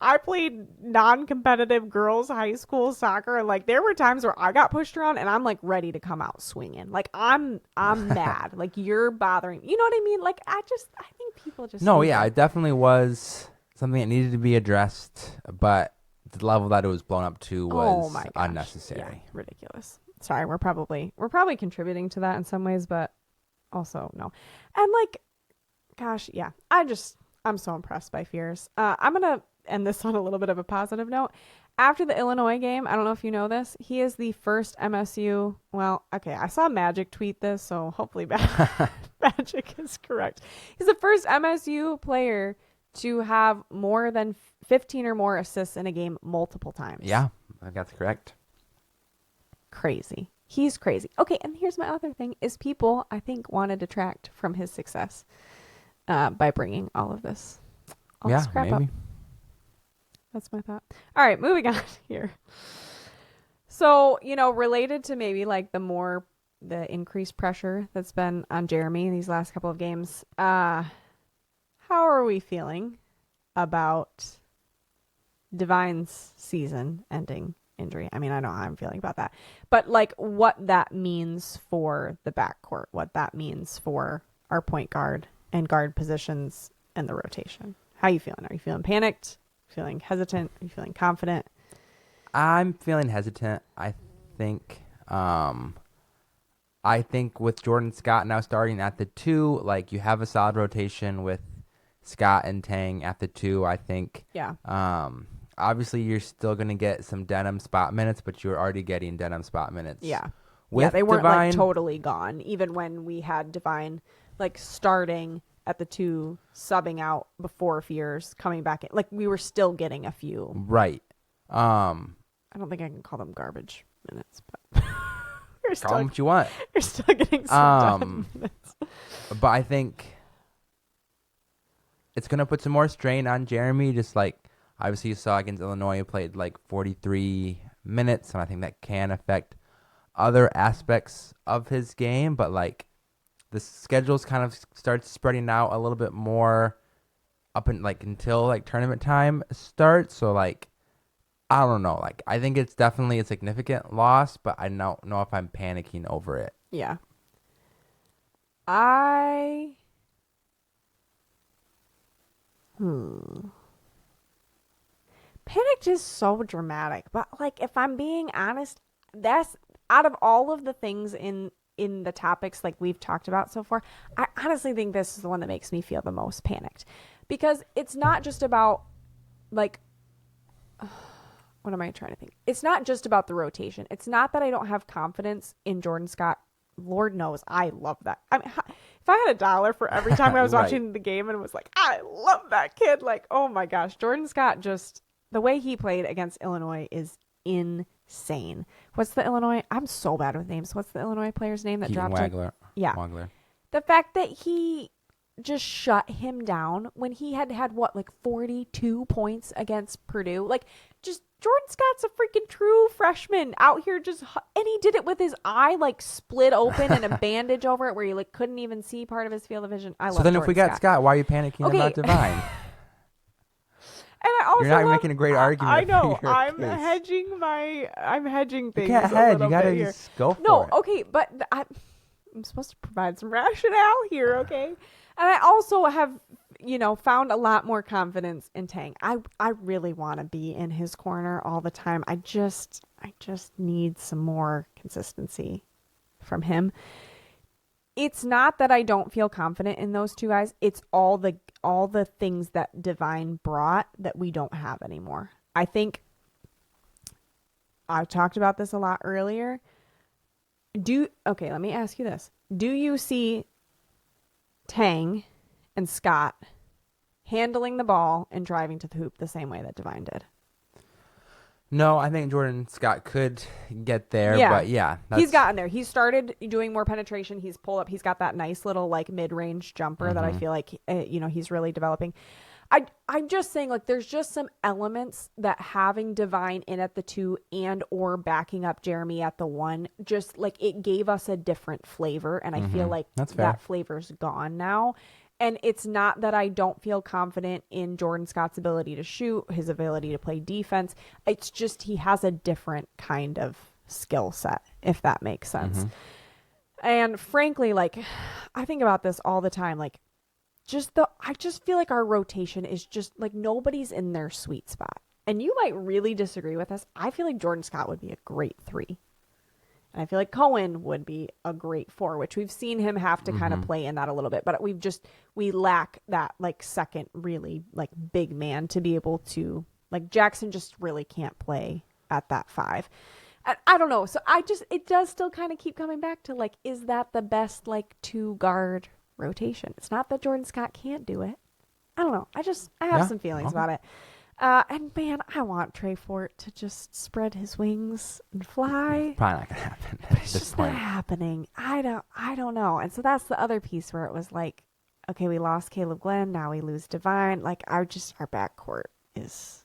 [SPEAKER 1] I played non-competitive girls high school soccer, and like there were times where I got pushed around and I'm like ready to come out swinging. Like I'm mad. Like, you're bothering. You know what I mean? Like, I think people just
[SPEAKER 2] No, yeah, it definitely was something that needed to be addressed, but the level that it was blown up to was unnecessary.
[SPEAKER 1] Yeah, ridiculous. Sorry, we're probably contributing to that in some ways, but also no. And like, gosh, yeah, I'm so impressed by Fears. I'm gonna end this on a little bit of a positive note. After the Illinois game, I don't know if you know this, he is the first MSU. Well, okay, I saw Magic tweet this, so hopefully Magic is correct. He's the first MSU player to have more than 15 or more assists in a game multiple times.
[SPEAKER 2] Yeah, I think that's correct.
[SPEAKER 1] Crazy. He's crazy. Okay, and here's my other thing is people, I think, want to detract from his success by bringing all of this. This crap
[SPEAKER 2] maybe.
[SPEAKER 1] Up. That's my thought. All right, moving on here. So, related to maybe like the increased pressure that's been on Jeremy these last couple of games, how are we feeling about Divine's season-ending injury? I mean, I know how I'm feeling about that. But like what that means for the backcourt, what that means for our point guard and guard positions and the rotation. How are you feeling? Are you feeling panicked? Feeling hesitant? Are you feeling confident?
[SPEAKER 2] I'm feeling hesitant. I think with Jordan Scott now starting at the 2, like you have a solid rotation with Scott and Tang at the 2. I think.
[SPEAKER 1] Yeah.
[SPEAKER 2] Obviously you're still gonna get some Denham spot minutes, but you're already getting Denham spot minutes.
[SPEAKER 1] Yeah. They weren't
[SPEAKER 2] Divine,
[SPEAKER 1] like totally gone. Even when we had Divine like starting at the 2, subbing out before Fears, coming back in. Like, we were still getting a few.
[SPEAKER 2] Right.
[SPEAKER 1] I don't think I can call them garbage minutes, but
[SPEAKER 2] call them what you want.
[SPEAKER 1] You're still getting some minutes.
[SPEAKER 2] But I think it's going to put some more strain on Jeremy. Just like, obviously you saw against Illinois, he played like 43 minutes, and I think that can affect other aspects of his game. But like, the schedules kind of starts spreading out a little bit more up and like until like tournament time starts. So like, I don't know. Like, I think it's definitely a significant loss, but I don't know if I'm panicking over it.
[SPEAKER 1] Yeah. Panic is so dramatic, but like, if I'm being honest, that's out of all of the things in the topics like we've talked about so far, I honestly think this is the one that makes me feel the most panicked, because it's not just about like, what am I trying to think? It's not just about the rotation. It's not that I don't have confidence in Jordan Scott. Lord knows I love that. I mean, if I had $1 for every time I was watching the game and was like, I love that kid. Like, oh my gosh, Jordan Scott, just the way he played against Illinois is insane. What's the Illinois? I'm so bad with names. What's the Illinois player's name that
[SPEAKER 2] Keaton
[SPEAKER 1] dropped
[SPEAKER 2] Wagler.
[SPEAKER 1] it? Yeah.
[SPEAKER 2] Wagler.
[SPEAKER 1] The fact that he just shut him down when he had what, like 42 points against Purdue. Like, just Jordan Scott's a freaking true freshman out here and he did it with his eye like split open and a bandage over it where he like couldn't even see part of his field of vision. I love
[SPEAKER 2] Jordan
[SPEAKER 1] if we
[SPEAKER 2] got Scott, why are you panicking about Divine?
[SPEAKER 1] And I also
[SPEAKER 2] You're not making a great argument.
[SPEAKER 1] I know.
[SPEAKER 2] I'm
[SPEAKER 1] hedging things.
[SPEAKER 2] You can't hedge. You
[SPEAKER 1] gotta
[SPEAKER 2] just go for it.
[SPEAKER 1] No, okay, but I'm supposed to provide some rationale here, okay? And I also have, found a lot more confidence in Tang. I really want to be in his corner all the time. I just need some more consistency from him. It's not that I don't feel confident in those two guys. It's all the things that Divine brought that we don't have anymore. I think I talked about this a lot earlier. Okay, let me ask you this. Do you see Tang and Scott handling the ball and driving to the hoop the same way that Divine did?
[SPEAKER 2] No, I think Jordan Scott could get there, but yeah.
[SPEAKER 1] He's gotten there. He started doing more penetration. He's pulled up. He's got that nice little like mid-range jumper that I feel like, he's really developing. I'm just saying, like, there's just some elements that having Divine in at the 2 and or backing up Jeremy at the 1, just like it gave us a different flavor. And I feel like that flavor's gone now. And it's not that I don't feel confident in Jordan Scott's ability to shoot, his ability to play defense. It's just he has a different kind of skill set, if that makes sense. And frankly, like, I think about this all the time. Like, I just feel like our rotation is just like nobody's in their sweet spot. And you might really disagree with us. I feel like Jordan Scott would be a great 3. And I feel like Cohen would be a great 4, which we've seen him have to kind of play in that a little bit. But we lack that like second really like big man to be able to, like, Jackson just really can't play at that 5. I don't know. So it does still kind of keep coming back to, like, is that the best, like, 2 guard rotation? It's not that Jordan Scott can't do it. I don't know. I have some feelings about it. And man, I want Trey Fort to just spread his wings and fly.
[SPEAKER 2] Probably not gonna happen.
[SPEAKER 1] But it's just not happening. I don't know. And so that's the other piece where it was like, okay, we lost Caleb Glenn, now we lose Divine. Like, our backcourt is.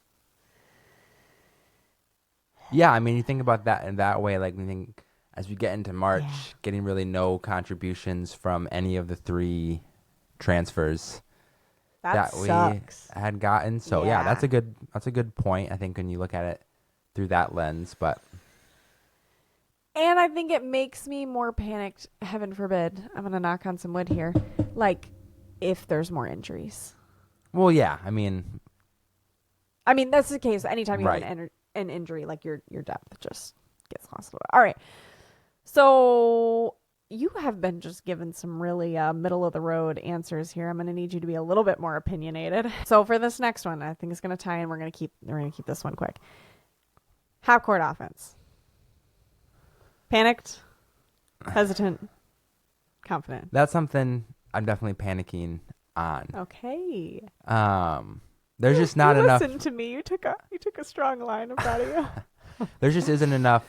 [SPEAKER 2] Yeah, I mean, you think about that in that way. Like, we think as we get into March, getting really no contributions from any of the 3 transfers that
[SPEAKER 1] sucks.
[SPEAKER 2] We had gotten. So yeah, that's a good point. I think when you look at it through that lens,
[SPEAKER 1] and I think it makes me more panicked. Heaven forbid, I'm gonna knock on some wood here. Like, if there's more injuries.
[SPEAKER 2] Well, yeah, I mean
[SPEAKER 1] that's the case. Anytime you have an injury, like your depth just gets lost a little bit. All right. So you have been just given some really middle of the road answers here. I'm going to need you to be a little bit more opinionated. So for this next one, I think it's going to tie in. We're going to keep this one quick. Half court offense. Panicked, hesitant, confident.
[SPEAKER 2] That's something I'm definitely panicking on.
[SPEAKER 1] Okay.
[SPEAKER 2] There's just not enough.
[SPEAKER 1] Listen to me. You took a strong line. I'm proud of you.
[SPEAKER 2] There just isn't enough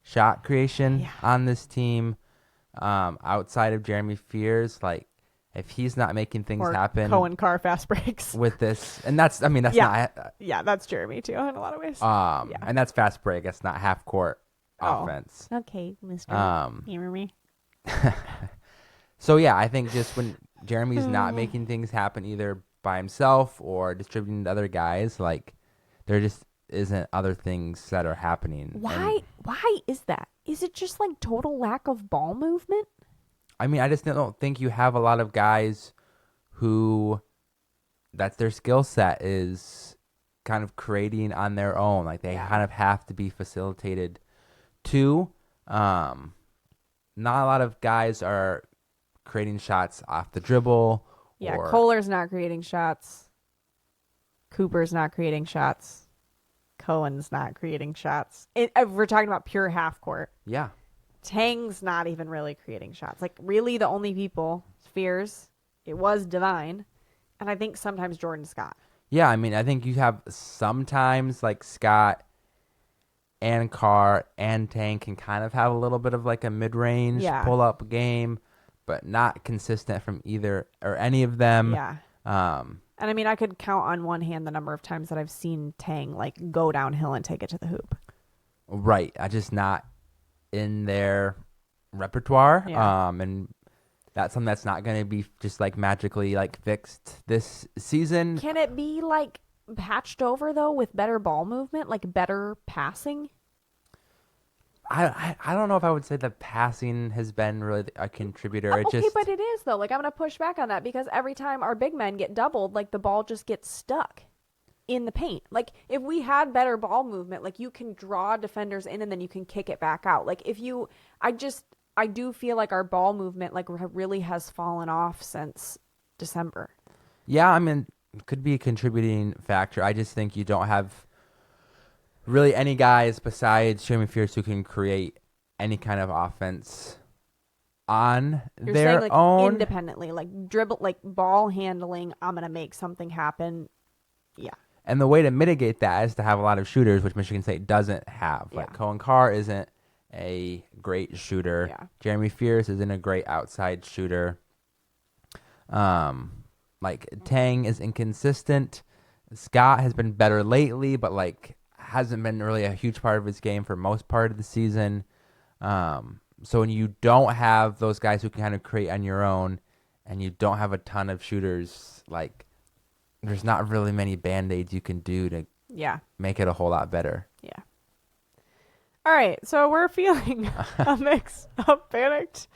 [SPEAKER 2] shot creation on this team. Outside of Jeremy Fears, like, if he's not making things happen,
[SPEAKER 1] Cohen Carr fast breaks
[SPEAKER 2] with this, and that's not.
[SPEAKER 1] That's Jeremy too in a lot of ways.
[SPEAKER 2] And that's fast break. It's not half court offense.
[SPEAKER 1] Okay, Mister. Hear me.
[SPEAKER 2] So yeah, I think just when Jeremy's not making things happen either by himself or distributing to other guys, like, there just isn't other things that are happening.
[SPEAKER 1] Why is that? Is it just like total lack of ball movement?
[SPEAKER 2] I mean, I just don't think you have a lot of guys who that's their skill set is kind of creating on their own. Like, they kind of have to be facilitated too. Not a lot of guys are creating shots off the dribble.
[SPEAKER 1] Yeah, Kohler's not creating shots. Cooper's not creating shots. Cohen's not creating shots. We're talking about pure half court.
[SPEAKER 2] Yeah.
[SPEAKER 1] Tang's not even really creating shots. Like, really the only people, Fears, it was Divine, and I think sometimes Jordan Scott.
[SPEAKER 2] Yeah, I mean, I think you have sometimes, like, Scott and Carr and Tang can kind of have a little bit of, like, a mid-range pull-up game, but not consistent from either or any of them.
[SPEAKER 1] Yeah. And I mean, I could count on one hand the number of times that I've seen Tang, like, go downhill and take it to the hoop.
[SPEAKER 2] Right. I just not in their repertoire.
[SPEAKER 1] Yeah.
[SPEAKER 2] And that's something that's not going to be just, like, magically, like, fixed this season.
[SPEAKER 1] Can it be, like, patched over, though, with better ball movement, like better passing?
[SPEAKER 2] I don't know if I would say that passing has been really a contributor.
[SPEAKER 1] But it is, though. Like, I'm going to push back on that because every time our big men get doubled, like, the ball just gets stuck in the paint. Like, if we had better ball movement, like, you can draw defenders in and then you can kick it back out. Like, I do feel like our ball movement, like, really has fallen off since December.
[SPEAKER 2] Yeah, I mean, it could be a contributing factor. I just think you don't have really any guys besides Jeremy Fears who can create any kind of offense on
[SPEAKER 1] You're
[SPEAKER 2] their
[SPEAKER 1] saying, like,
[SPEAKER 2] own.
[SPEAKER 1] Independently, like dribble, like ball handling, I'm going to make something happen. Yeah.
[SPEAKER 2] And the way to mitigate that is to have a lot of shooters, which Michigan State doesn't have. Like, Cohen Carr isn't a great shooter.
[SPEAKER 1] Yeah.
[SPEAKER 2] Jeremy Fears isn't a great outside shooter. Like Tang is inconsistent. Scott has been better lately, but like hasn't been really a huge part of his game for most part of the season. So when you don't have those guys who can kind of create on your own, and you don't have a ton of shooters, like there's not really many band-aids you can do to make it a whole lot better.
[SPEAKER 1] Yeah. All right, so we're feeling a mix of panicked,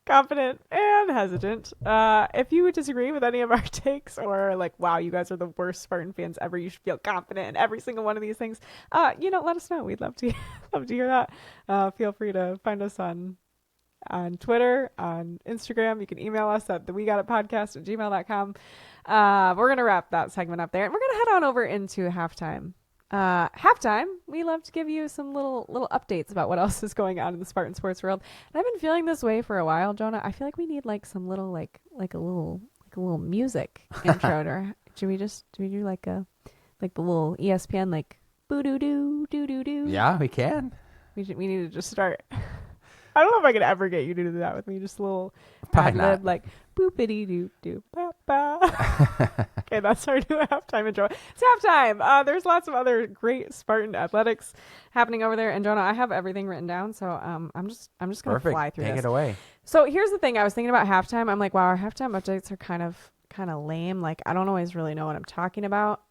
[SPEAKER 1] confident, and hesitant. If you would disagree with any of our takes, or like, wow, you guys are the worst Spartan fans ever, you should feel confident in every single one of these things, let us know. We'd love to love to hear that. Feel free to find us on Twitter, on Instagram. You can email us at thewegotitpodcast@gmail.com. We're going to wrap that segment up there, and we're going to head on over into halftime. Halftime, we love to give you some little updates about what else is going on in the Spartan sports world. And I've been feeling this way for a while, Jonah. I feel like we need like some little like a little music intro. Or should we do like the little ESPN like boo doo doo doo doo doo?
[SPEAKER 2] Yeah, we can.
[SPEAKER 1] We need to just start. I don't know if I could ever get you to do that with me. Just a little ad-lib, like boopity doo doo ba ba. Okay, that's our new halftime intro. It's halftime. There's lots of other great Spartan athletics happening over there. And Jonah, I have everything written down, so I'm just gonna fly through this.
[SPEAKER 2] Take it away.
[SPEAKER 1] So here's the thing. I was thinking about halftime. I'm like, wow, our halftime updates are kind of lame. Like I don't always really know what I'm talking about.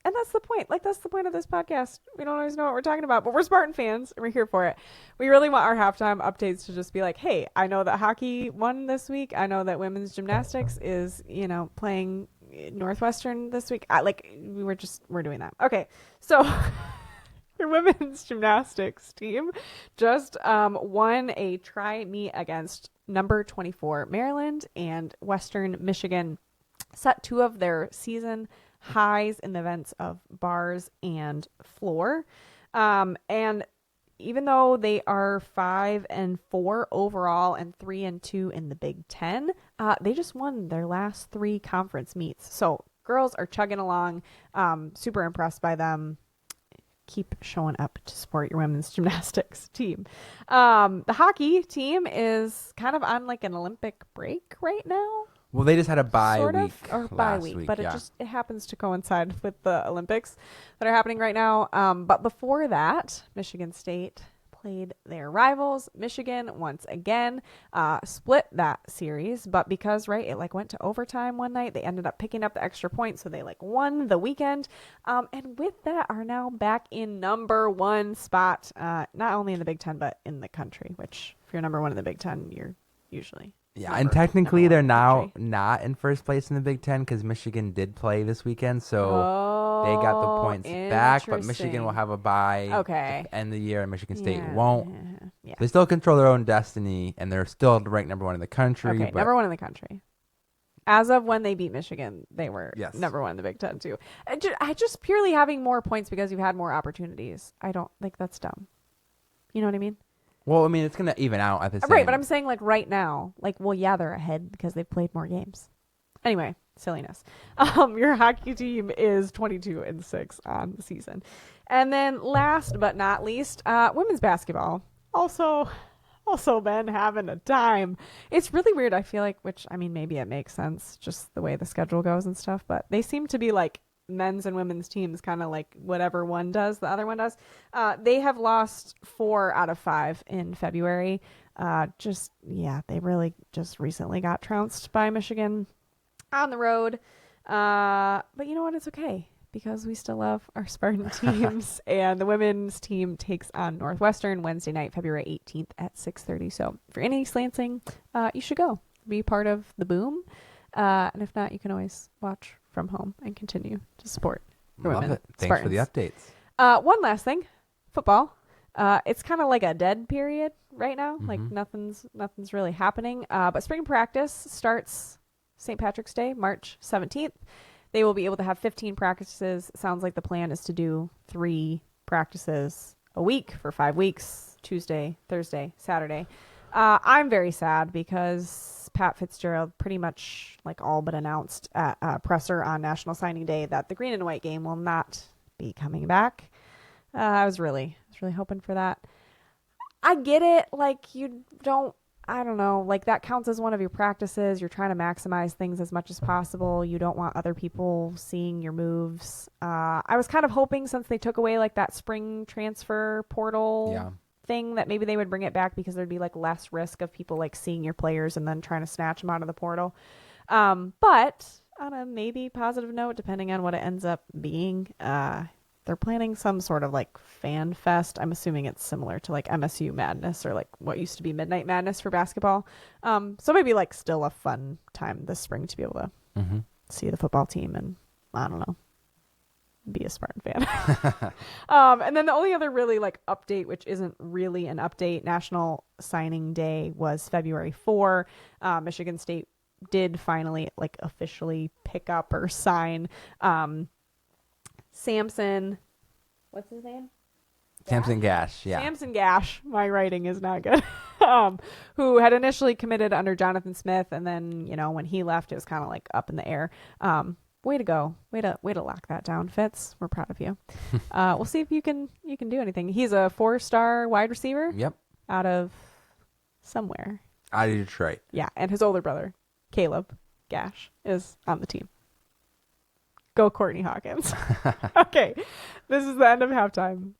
[SPEAKER 1] And that's the point. Like, that's the point of this podcast. We don't always know what we're talking about, but we're Spartan fans, and we're here for it. We really want our halftime updates to just be like, hey, I know that hockey won this week. I know that women's gymnastics is, playing Northwestern this week. We're doing that. Okay, so your women's gymnastics team just won a tri-meet against number 24 Maryland and Western Michigan. Set 2 of their season highs in the events of bars and floor. And even though they are 5-4 overall and 3-2 in the Big Ten, they just won their last 3 conference meets. So girls are chugging along. Super impressed by them. Keep showing up to support your women's gymnastics team. The hockey team is kind of on like an Olympic break right now.
[SPEAKER 2] Well, they just had a bye
[SPEAKER 1] week, but it happens to coincide with the Olympics that are happening right now. But before that, Michigan State played their rivals. Michigan once again split that series, but because it went to overtime one night, they ended up picking up the extra point, so they won the weekend. And with that, are now back in number 1 spot, not only in the Big Ten but in the country. Which, if you're number 1 in the Big Ten, you're usually.
[SPEAKER 2] Yeah, and technically they're now not in first place in the Big Ten because Michigan did play this weekend, so they got the points back, but Michigan will have a bye at the end of the year, and Michigan State won't. Yeah. They still control their own destiny, and they're still ranked number 1 in the country.
[SPEAKER 1] Okay, number 1 in the country. As of when they beat Michigan, they were number 1 in the Big Ten, too. I just purely having more points because you've had more opportunities. I don't think that's dumb. You know what I mean?
[SPEAKER 2] Well, I mean, it's going to even out at the same.
[SPEAKER 1] Right, but I'm saying right now, they're ahead because they've played more games. Anyway, silliness. Your hockey team is 22-6 on the season. And then last but not least, women's basketball also been having a time. It's really weird, I feel like, which, I mean, maybe it makes sense, just the way the schedule goes and stuff, but they seem to be men's and women's teams, kind of like whatever one does, the other one does. They have lost 4 out of 5 in February. They really just recently got trounced by Michigan on the road. But you know what? It's okay because we still love our Spartan teams. And the women's team takes on Northwestern Wednesday night, February 18th at 6:30. So for any Lansing, you should go. Be part of the boom. And if not, you can always watch from home and continue to support the women.
[SPEAKER 2] Love it. Thanks for the updates.
[SPEAKER 1] One last thing, football. It's kind of like a dead period right now. Mm-hmm. Like nothing's really happening. But spring practice starts St. Patrick's Day, March 17th. They will be able to have 15 practices. Sounds like the plan is to do 3 practices a week for 5 weeks, Tuesday, Thursday, Saturday. I'm very sad because Pat Fitzgerald pretty much all but announced at presser on National Signing Day that the green and white game will not be coming back. I was really hoping for that. I get it. You don't I don't know, like that counts as one of your practices. You're trying to maximize things as much as possible. You don't want other people seeing your moves. I was kind of hoping, since they took away like that spring transfer portal thing, that maybe they would bring it back, because there'd be like less risk of people like seeing your players and then trying to snatch them out of the portal. But on a maybe positive note, depending on what it ends up being, they're planning some sort of like fan fest. I'm assuming it's similar to like MSU Madness, or like what used to be Midnight Madness for basketball. So maybe like still a fun time this spring to be able to see the football team and, I don't know, be a Spartan fan. And then the only other really like update, which isn't really an update, National Signing Day was February 4. Michigan State did finally like officially pick up or sign Samson, what's his name?
[SPEAKER 2] Samson Gash, yeah.
[SPEAKER 1] Samson Gash, my writing is not good. Who had initially committed under Jonathan Smith, and then, you know, when he left, it was kind of like up in the air. Way to go. Way to lock that down, Fitz. We're proud of you. We'll see if you can do anything. He's a 4-star wide receiver.
[SPEAKER 2] Yep.
[SPEAKER 1] Out of somewhere.
[SPEAKER 2] Out of Detroit.
[SPEAKER 1] Yeah, and his older brother, Caleb Gash, is on the team. Go Courtney Hawkins. Okay, this is the end of halftime.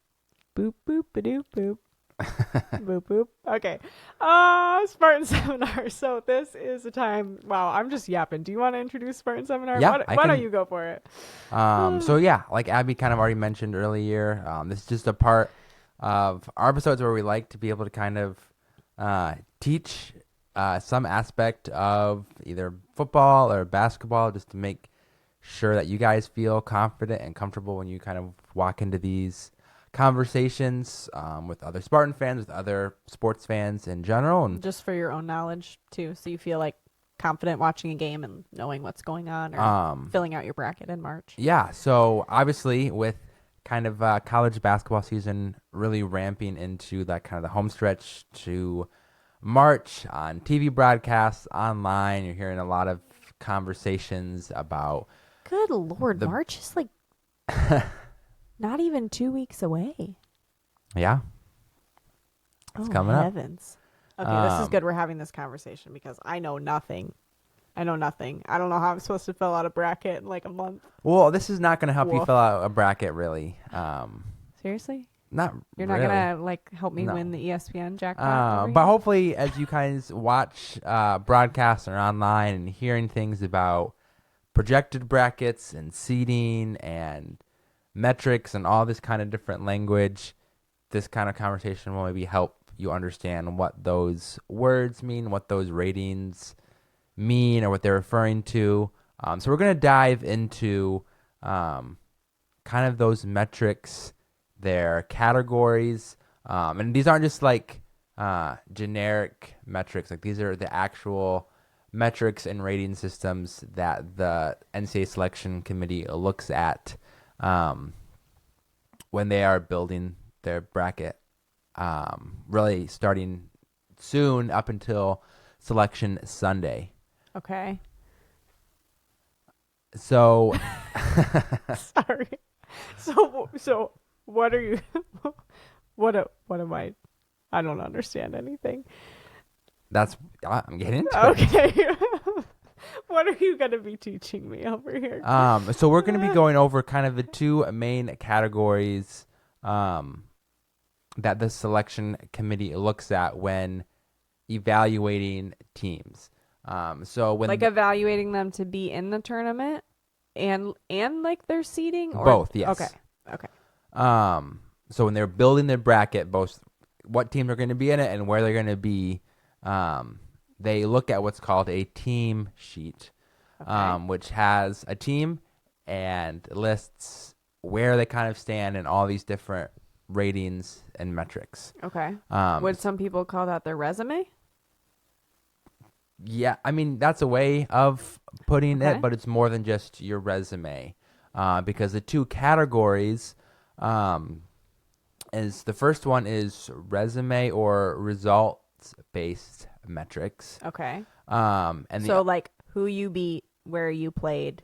[SPEAKER 1] Boop, boop, ba-doop, boop. Boop, boop. Okay. Spartan Seminar. So this is a time. Wow, I'm just yapping. Do you want to introduce Spartan Seminar?
[SPEAKER 2] Yeah,
[SPEAKER 1] Why don't you go for it?
[SPEAKER 2] So yeah, like Abby kind of already mentioned earlier, this is just a part of our episodes where we like to be able to kind of teach some aspect of either football or basketball, just to make sure that you guys feel confident and comfortable when you kind of walk into these conversations with other Spartan fans, with other sports fans in general. And
[SPEAKER 1] just for your own knowledge too, so you feel like confident watching a game and knowing what's going on, or filling out your bracket in March.
[SPEAKER 2] Yeah, so obviously with kind of college basketball season really ramping into that kind of the home stretch to March, on TV broadcasts, online, you're hearing a lot of conversations about...
[SPEAKER 1] Good Lord, March is like not even 2 weeks away.
[SPEAKER 2] Yeah. It's coming
[SPEAKER 1] heavens. Okay, this is good we're having this conversation, because I know nothing. I don't know how I'm supposed to fill out a bracket in like a month.
[SPEAKER 2] Well, this is not going to help you fill out a bracket, really.
[SPEAKER 1] Seriously?
[SPEAKER 2] Not
[SPEAKER 1] You're
[SPEAKER 2] really.
[SPEAKER 1] not going to like help me win the ESPN jackpot?
[SPEAKER 2] But hopefully, as you guys watch broadcasts or online and hearing things about projected brackets and seeding and metrics and all this kind of different language, this kind of conversation will maybe help you understand what those words mean, what those ratings mean, or what they're referring to. So we're going to dive into kind of those metrics, their categories, and these aren't just like generic metrics. Like, these are the actual metrics and rating systems that the NCAA selection committee looks at when they are building their bracket, really starting soon up until Selection Sunday.
[SPEAKER 1] Okay.
[SPEAKER 2] So
[SPEAKER 1] sorry. So what are you what am I don't understand anything.
[SPEAKER 2] I'm getting into it.
[SPEAKER 1] Okay. What are you going to be teaching me over here?
[SPEAKER 2] So we're going to be going over kind of the two main categories that the selection committee looks at when evaluating teams. So when
[SPEAKER 1] like evaluating them to be in the tournament and like their seeding, or
[SPEAKER 2] both, yes.
[SPEAKER 1] Okay.
[SPEAKER 2] So when they're building their bracket, both what teams are going to be in it and where they're going to be, they look at what's called a team sheet, which has a team and lists where they kind of stand in all these different ratings and metrics.
[SPEAKER 1] Okay. Would some people call that their resume?
[SPEAKER 2] Yeah, I mean, that's a way of putting it, but it's more than just your resume, because the two categories is the first one is resume or results-based metrics.
[SPEAKER 1] Okay.
[SPEAKER 2] And
[SPEAKER 1] so like who you beat, where you played,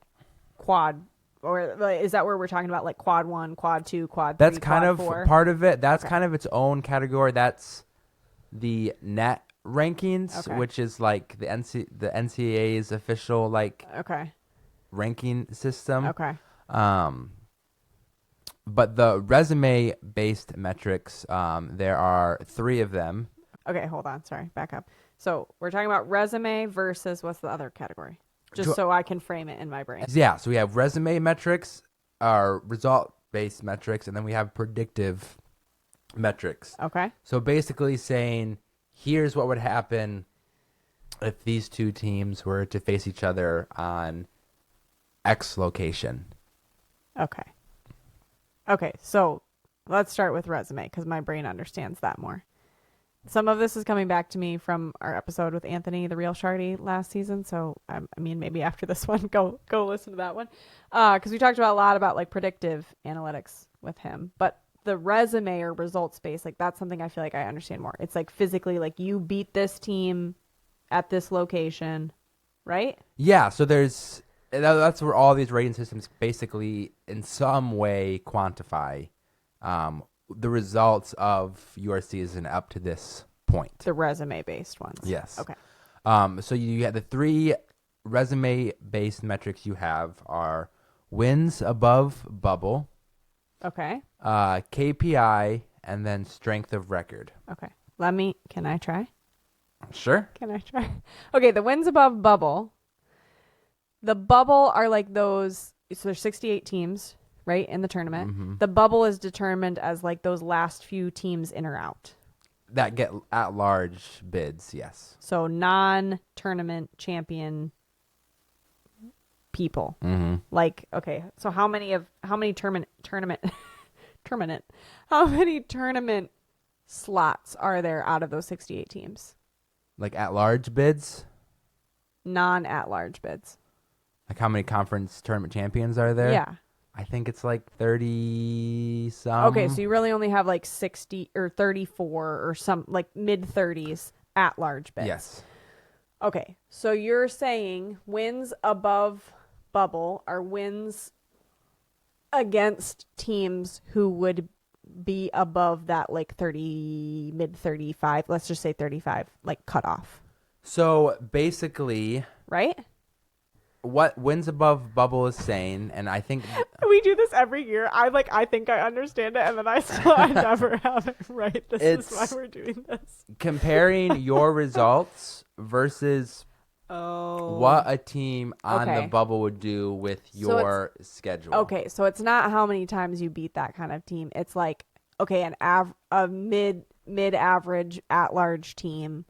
[SPEAKER 1] quad, or is that where we're talking about like quad 1, quad 2, quad 3,
[SPEAKER 2] that's kind
[SPEAKER 1] quad
[SPEAKER 2] of
[SPEAKER 1] 4?
[SPEAKER 2] part of it. That's kind of its own category. That's the net rankings, which is like the NCAA's official ranking system.
[SPEAKER 1] Okay.
[SPEAKER 2] But the resume-based metrics, there are 3 of them.
[SPEAKER 1] Okay, hold on. Sorry, back up. So we're talking about resume versus what's the other category? Just so I can frame it in my brain.
[SPEAKER 2] Yeah, so we have resume metrics, our result-based metrics, and then we have predictive metrics.
[SPEAKER 1] Okay.
[SPEAKER 2] So basically saying, here's what would happen if these 2 teams were to face each other on X location.
[SPEAKER 1] Okay, so let's start with resume because my brain understands that more. Some of this is coming back to me from our episode with Anthony, the real Shardy, last season. So, I mean, maybe after this one, go listen to that one. Because we talked about a lot about like predictive analytics with him. But the resume or results based, like that's something I feel like I understand more. It's like physically, like you beat this team at this location, right?
[SPEAKER 2] Yeah, so that's where all these rating systems basically in some way quantify the results of your season up to this point.
[SPEAKER 1] The resume-based ones.
[SPEAKER 2] Yes.
[SPEAKER 1] Okay.
[SPEAKER 2] So you have the 3 resume-based metrics you have are wins above bubble.
[SPEAKER 1] Okay.
[SPEAKER 2] KPI, and then strength of record.
[SPEAKER 1] Okay. Can I try?
[SPEAKER 2] Sure.
[SPEAKER 1] Can I try? Okay, the wins above bubble. The bubble are like those, so there's 68 teams, right, in the tournament.
[SPEAKER 2] Mm-hmm.
[SPEAKER 1] The bubble is determined as like those last few teams in or out.
[SPEAKER 2] That get at-large bids, yes.
[SPEAKER 1] So non-tournament champion people.
[SPEAKER 2] Mm-hmm.
[SPEAKER 1] Like, okay, so how many tournament slots are there out of those 68 teams?
[SPEAKER 2] Like at-large bids?
[SPEAKER 1] Non-at-large bids.
[SPEAKER 2] Like how many conference tournament champions are there?
[SPEAKER 1] Yeah.
[SPEAKER 2] I think it's like 30 some.
[SPEAKER 1] Okay, so you really only have like 60 or 34 or some like mid-30s at-large bids.
[SPEAKER 2] Yes.
[SPEAKER 1] Okay, so you're saying wins above bubble are wins against teams who would be above that like 30, mid-35, let's just say 35, like cutoff.
[SPEAKER 2] So basically,
[SPEAKER 1] right?
[SPEAKER 2] What wins above bubble is saying, and I think
[SPEAKER 1] we do this every year. I think I understand it, and then I never have it right. This is why we're doing this.
[SPEAKER 2] Comparing your results versus what a team on the bubble would do with your schedule.
[SPEAKER 1] Okay, so it's not how many times you beat that kind of team. It's like, okay, a mid-average at-large team,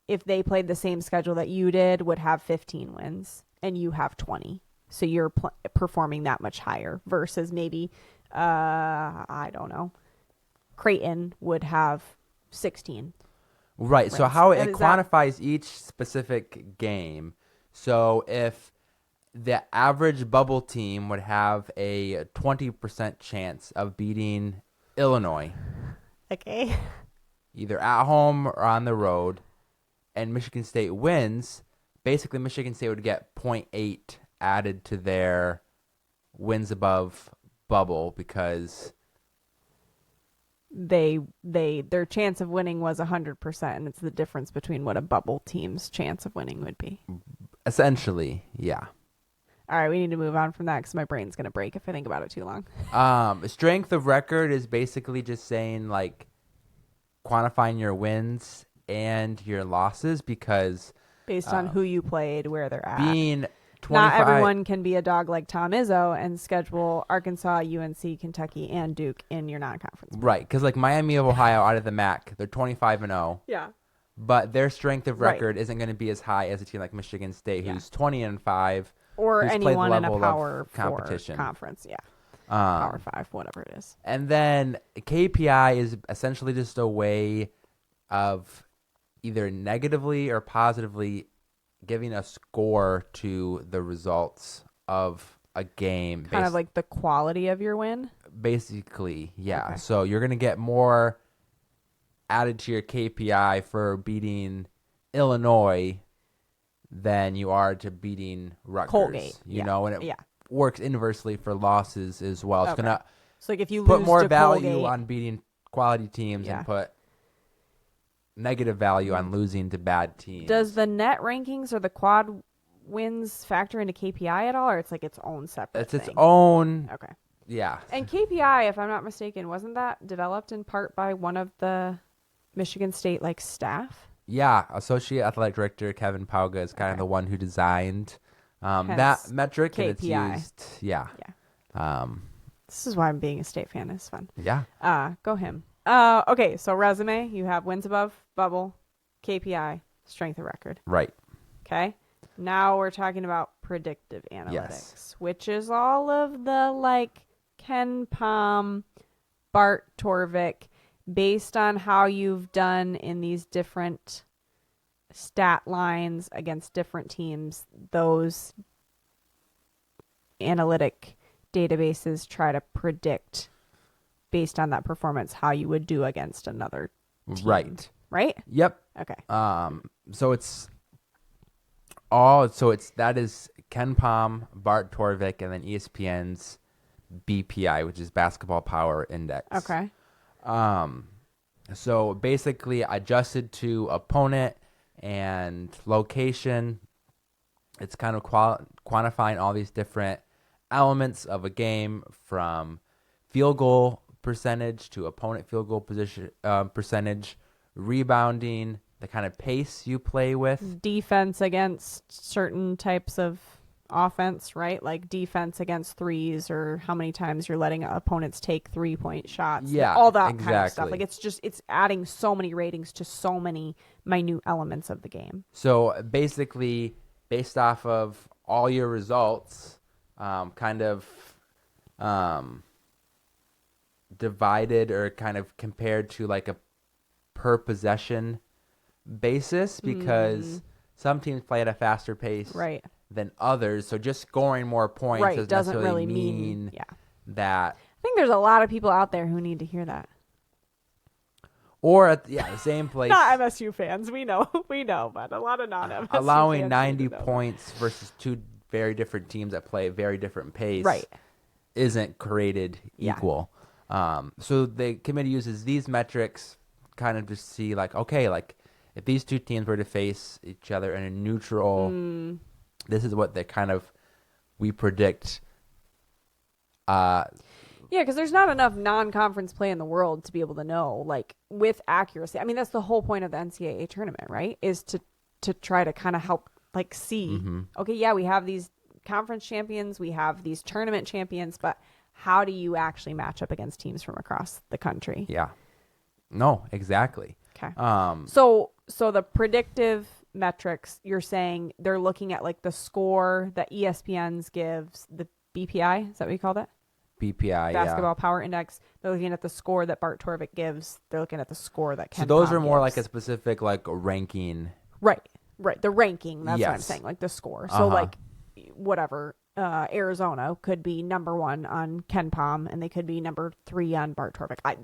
[SPEAKER 1] if they played the same schedule that you did, would have 15 wins. And you have 20. So you're performing that much higher versus maybe, I don't know, Creighton would have 16.
[SPEAKER 2] Right.
[SPEAKER 1] wins.
[SPEAKER 2] So how it quantifies each specific game. So if the average bubble team would have a 20% chance of beating Illinois.
[SPEAKER 1] Okay.
[SPEAKER 2] Either at home or on the road, and Michigan State wins, basically Michigan State would get 0.8 added to their wins above bubble because
[SPEAKER 1] their chance of winning was 100%, and it's the difference between what a bubble team's chance of winning would be.
[SPEAKER 2] Essentially, yeah.
[SPEAKER 1] All right, we need to move on from that because my brain's going to break if I think about it too long.
[SPEAKER 2] Strength of record is basically just saying, like, quantifying your wins and your losses because
[SPEAKER 1] based on who you played, where they're at.
[SPEAKER 2] Being 25,
[SPEAKER 1] not everyone can be a dog like Tom Izzo and schedule Arkansas, UNC, Kentucky, and Duke in your non-conference.
[SPEAKER 2] Right, because like Miami of Ohio out of the MAC, they're 25-0.
[SPEAKER 1] Yeah.
[SPEAKER 2] But their strength of record isn't going to be as high as a team like Michigan State, who's 20-5,
[SPEAKER 1] or anyone in a Power
[SPEAKER 2] competition
[SPEAKER 1] conference. Yeah. Power 5, whatever it is.
[SPEAKER 2] And then KPI is essentially just a way of either negatively or positively giving a score to the results of a game.
[SPEAKER 1] Kind of like the quality of your win?
[SPEAKER 2] Basically, yeah.
[SPEAKER 1] Okay.
[SPEAKER 2] So you're going to get more added to your KPI for beating Illinois than you are to beating Rutgers.
[SPEAKER 1] Colgate.
[SPEAKER 2] You know, and it works inversely for losses as well. It's going to
[SPEAKER 1] so like if you
[SPEAKER 2] put
[SPEAKER 1] lose
[SPEAKER 2] more
[SPEAKER 1] to
[SPEAKER 2] value
[SPEAKER 1] Colgate,
[SPEAKER 2] on beating quality teams and put negative value on losing to bad teams.
[SPEAKER 1] Does the net rankings or the quad wins factor into KPI at all, or it's like its own separate
[SPEAKER 2] It's its
[SPEAKER 1] thing?
[SPEAKER 2] own.
[SPEAKER 1] Okay.
[SPEAKER 2] Yeah.
[SPEAKER 1] And KPI, if I'm not mistaken, wasn't that developed in part by one of the Michigan State like staff?
[SPEAKER 2] Yeah, Associate Athletic Director Kevin Pauga is kind of the one who designed that metric,
[SPEAKER 1] KPI.
[SPEAKER 2] and it's used. Yeah.
[SPEAKER 1] This is why I'm being a State fan. It's fun.
[SPEAKER 2] Yeah.
[SPEAKER 1] Go him. Okay, so resume, you have wins above bubble, KPI, strength of record.
[SPEAKER 2] Right.
[SPEAKER 1] Okay. Now we're talking about predictive analytics, which is all of the like Ken Palm, Bart Torvik, based on how you've done in these different stat lines against different teams. Those analytic databases try to predict based on that performance how you would do against another team. Right?
[SPEAKER 2] Yep.
[SPEAKER 1] Okay.
[SPEAKER 2] That is Ken Palm, Bart Torvik, and then ESPN's BPI, which is Basketball Power Index.
[SPEAKER 1] Okay.
[SPEAKER 2] So basically adjusted to opponent and location. It's kind of quantifying all these different elements of a game, from field goal percentage to opponent field goal percentage, rebounding, the kind of pace you play with,
[SPEAKER 1] defense against certain types of offense, right? Like defense against threes, or how many times you're letting opponents take 3-point shots.
[SPEAKER 2] Yeah,
[SPEAKER 1] all that
[SPEAKER 2] exactly.
[SPEAKER 1] kind of stuff. Like it's adding so many ratings to so many minute elements of the game.
[SPEAKER 2] So basically, based off of all your results, divided or kind of compared to like a per possession basis, because some teams play at a faster pace than others. So just scoring more points doesn't necessarily mean that.
[SPEAKER 1] I think there's a lot of people out there who need to hear that.
[SPEAKER 2] Or at the same place.
[SPEAKER 1] Not MSU fans, we know, but a lot of non-MSU
[SPEAKER 2] allowing
[SPEAKER 1] fans
[SPEAKER 2] 90 points versus two very different teams that play a very different pace isn't created equal. So the committee uses these metrics kind of to see like, okay, like if these two teams were to face each other in a neutral, this is what we predict.
[SPEAKER 1] Yeah, because there's not enough non-conference play in the world to be able to know, like, with accuracy. I mean, that's the whole point of the NCAA tournament, right? Is to try to kind of help, like, see, okay, yeah, we have these conference champions, we have these tournament champions, but how do you actually match up against teams from across the country?
[SPEAKER 2] Yeah. No, exactly.
[SPEAKER 1] Okay. So the predictive metrics, you're saying they're looking at, like, the score that ESPN's gives, the BPI, is that what you call that?
[SPEAKER 2] BPI,
[SPEAKER 1] Basketball Power Index. They're looking at the score that Bart Torvik gives. They're looking at the score that Ken
[SPEAKER 2] So those
[SPEAKER 1] Palm
[SPEAKER 2] are more
[SPEAKER 1] gives.
[SPEAKER 2] like a specific like ranking.
[SPEAKER 1] Right. The ranking. That's what I'm saying. Like the score. So like whatever. Arizona could be number 1 on Ken Palm, and they could be number 3 on Bart Torvik. I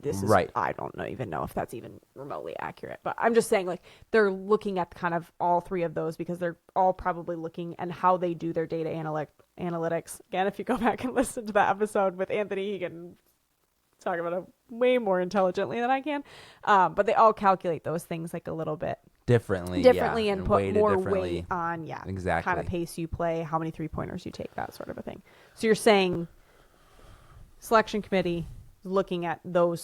[SPEAKER 1] don't even know if that's even remotely accurate, but I'm just saying like they're looking at kind of all 3 of those because they're all probably looking and how they do their data analytics. Again, if you go back and listen to that episode with Anthony, he can talk about it way more intelligently than I can. But they all calculate those things like a little bit differently and put more weight on
[SPEAKER 2] exactly
[SPEAKER 1] kind of pace you play, how many 3-pointers you take, that sort of a thing. So you're saying selection committee looking at the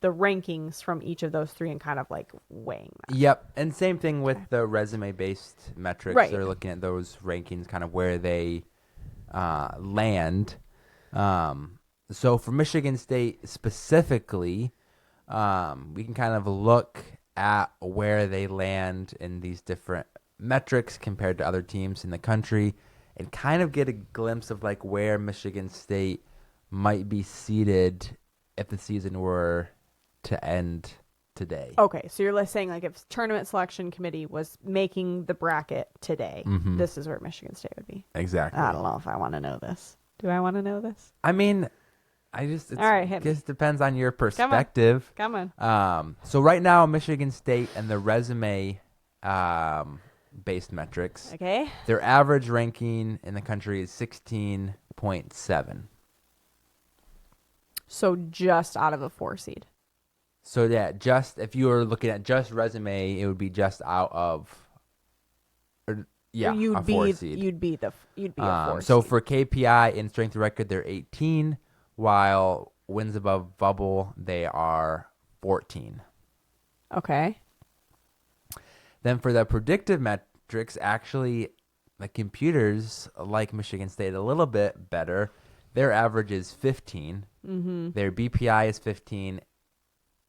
[SPEAKER 1] rankings from each of those 3 and kind of like weighing that.
[SPEAKER 2] Yep. And same thing with the resume based metrics. Right. They're looking at those rankings, kind of where they land. So for Michigan State specifically, we can kind of look at where they land in these different metrics compared to other teams in the country and kind of get a glimpse of like where Michigan State might be seated if the season were to end today.
[SPEAKER 1] Okay, so you're saying like if tournament selection committee was making the bracket today, this is where Michigan State would be.
[SPEAKER 2] Exactly.
[SPEAKER 1] I don't know if I want to know this. Do I want to know this?
[SPEAKER 2] I mean, all right,
[SPEAKER 1] it
[SPEAKER 2] just depends on your perspective.
[SPEAKER 1] Come on.
[SPEAKER 2] So right now, Michigan State and the resume based metrics.
[SPEAKER 1] Okay.
[SPEAKER 2] Their average ranking in the country is 16.7.
[SPEAKER 1] So just out of a 4 seed.
[SPEAKER 2] So yeah, just if you were looking at just resume, it would be just out of,
[SPEAKER 1] you'd
[SPEAKER 2] a
[SPEAKER 1] be
[SPEAKER 2] 4 seed.
[SPEAKER 1] You'd be a 4
[SPEAKER 2] So
[SPEAKER 1] seed.
[SPEAKER 2] for KPI in strength of record, they're 18, while wins above bubble, they are 14.
[SPEAKER 1] Okay.
[SPEAKER 2] Then for the predictive metrics, actually, the computers like Michigan State a little bit better. Their average is 15.
[SPEAKER 1] Mm-hmm.
[SPEAKER 2] Their BPI is 15.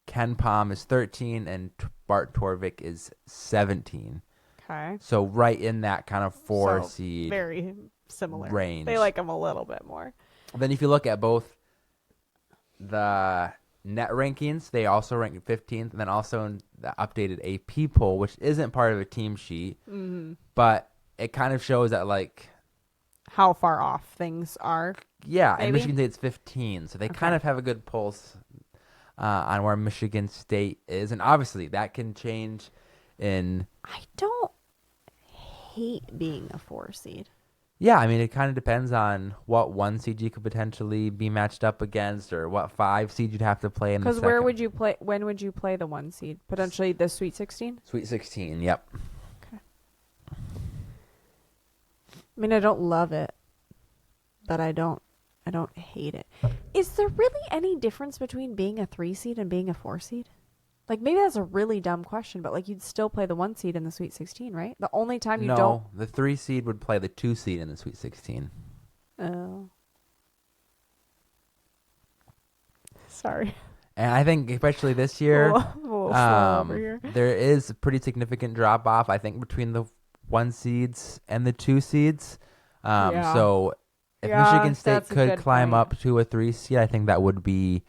[SPEAKER 2] Ken Palm is 13, and Bart Torvik is 17.
[SPEAKER 1] Okay.
[SPEAKER 2] So right in that kind of 4 seed
[SPEAKER 1] very similar
[SPEAKER 2] range.
[SPEAKER 1] They like them a little bit more.
[SPEAKER 2] Then if you look at both the net rankings, they also rank 15th, and then also in the updated AP poll, which isn't part of a team sheet, but it kind of shows that like
[SPEAKER 1] how far off things are.
[SPEAKER 2] Yeah,
[SPEAKER 1] maybe?
[SPEAKER 2] And Michigan State's 15, so they kind of have a good pulse on where Michigan State is, and obviously that can change.
[SPEAKER 1] I don't hate being a 4 seed.
[SPEAKER 2] Yeah, I mean, it kind of depends on what 1 seed you could potentially be matched up against, or what 5 seed you'd have to play in the second.
[SPEAKER 1] Because where would you play? When would you play the 1 seed? Potentially the Sweet 16?
[SPEAKER 2] Sweet 16, yep.
[SPEAKER 1] Okay. I mean, I don't love it, but I don't hate it. Is there really any difference between being a 3 seed and being a 4 seed? Like, maybe that's a really dumb question, but like, you'd still play the 1 seed in the Sweet 16, right? The only time you don't.
[SPEAKER 2] No, the 3 seed would play the 2 seed in the Sweet 16.
[SPEAKER 1] Oh. Sorry.
[SPEAKER 2] And I think especially this year,
[SPEAKER 1] a little slow over here.
[SPEAKER 2] There is a pretty significant drop off, I think, between the 1 seeds and the 2 seeds. So if Michigan State could climb up to a 3 seed, I think that would be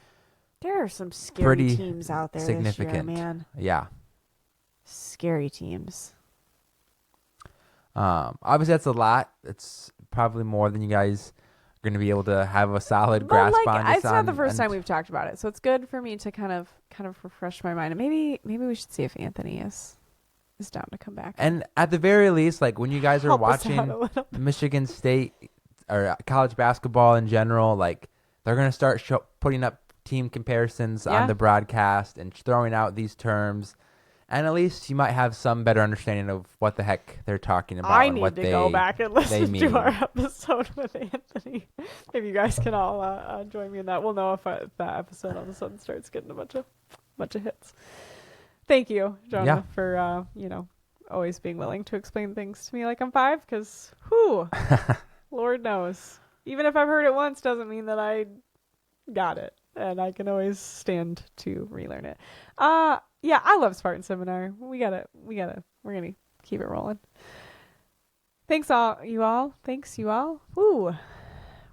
[SPEAKER 1] there are some scary
[SPEAKER 2] pretty
[SPEAKER 1] teams out there
[SPEAKER 2] significant.
[SPEAKER 1] this year, man.
[SPEAKER 2] Yeah.
[SPEAKER 1] Scary teams.
[SPEAKER 2] Obviously, that's a lot. It's probably more than you guys are going to be able to have a solid grasp on.
[SPEAKER 1] It's not the first time we've talked about it, so it's good for me to kind of refresh my mind. And maybe we should see if Anthony is down to come back.
[SPEAKER 2] And at the very least, like when you guys are watching Michigan State or college basketball in general, like they're going to start putting up team comparisons on the broadcast and throwing out these terms, and at least you might have some better understanding of what the heck they're talking about.
[SPEAKER 1] I need to go back and listen to our episode with Anthony. Maybe you guys can all join me in that. We'll know if that episode all of a sudden starts getting a bunch of hits. Thank you, Jonah, for always being willing to explain things to me like I'm 5, because Lord knows, even if I've heard it once doesn't mean that I got it. And I can always stand to relearn it. Yeah, I love Spartan Seminar. We're gonna keep it rolling. Thanks you all. Woo.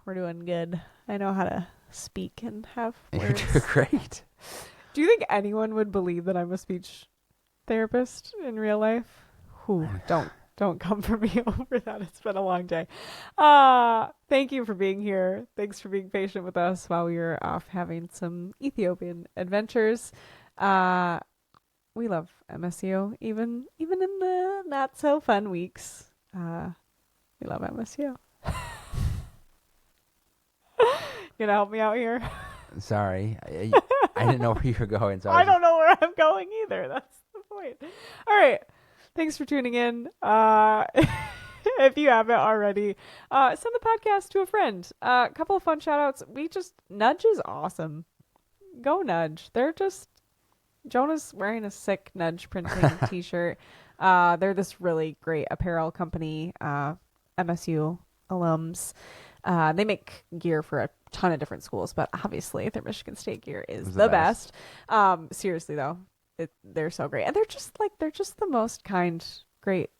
[SPEAKER 1] We're doing good. I know how to speak and have words.
[SPEAKER 2] You're doing great.
[SPEAKER 1] Do you think anyone would believe that I'm a speech therapist in real life? Don't come for me over that. It's been a long day. Thank you for being here. Thanks for being patient with us while we were off having some Ethiopian adventures. We love MSU, even in the not so fun weeks. We love MSU. You gonna help me out here?
[SPEAKER 2] Sorry, I didn't know where you were going. So
[SPEAKER 1] I don't know where I'm going either. That's the point. All right. Thanks for tuning in. If you haven't already, send the podcast to a friend. A couple of fun shout outs. Nudge is awesome. Go Nudge. Jonah's wearing a sick Nudge printing t-shirt. They're this really great apparel company, MSU alums. They make gear for a ton of different schools, but obviously their Michigan State gear is the best. Seriously though. They're so great, and they're just the most kind, great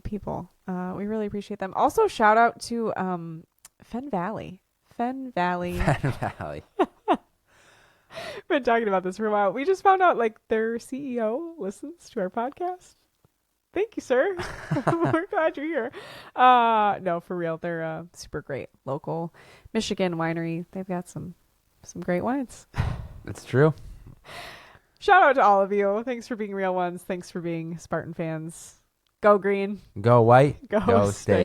[SPEAKER 1] people. We really appreciate them. Also, shout out to Fen Valley. Been talking about this for a while. We just found out like their CEO listens to our podcast. Thank you, sir. We're glad you're here. No, for real, they're a super great local Michigan winery. They've got some great wines.
[SPEAKER 2] That's true.
[SPEAKER 1] Shout out to all of you. Thanks for being real ones. Thanks for being Spartan fans. Go green.
[SPEAKER 2] Go white.
[SPEAKER 1] Go state.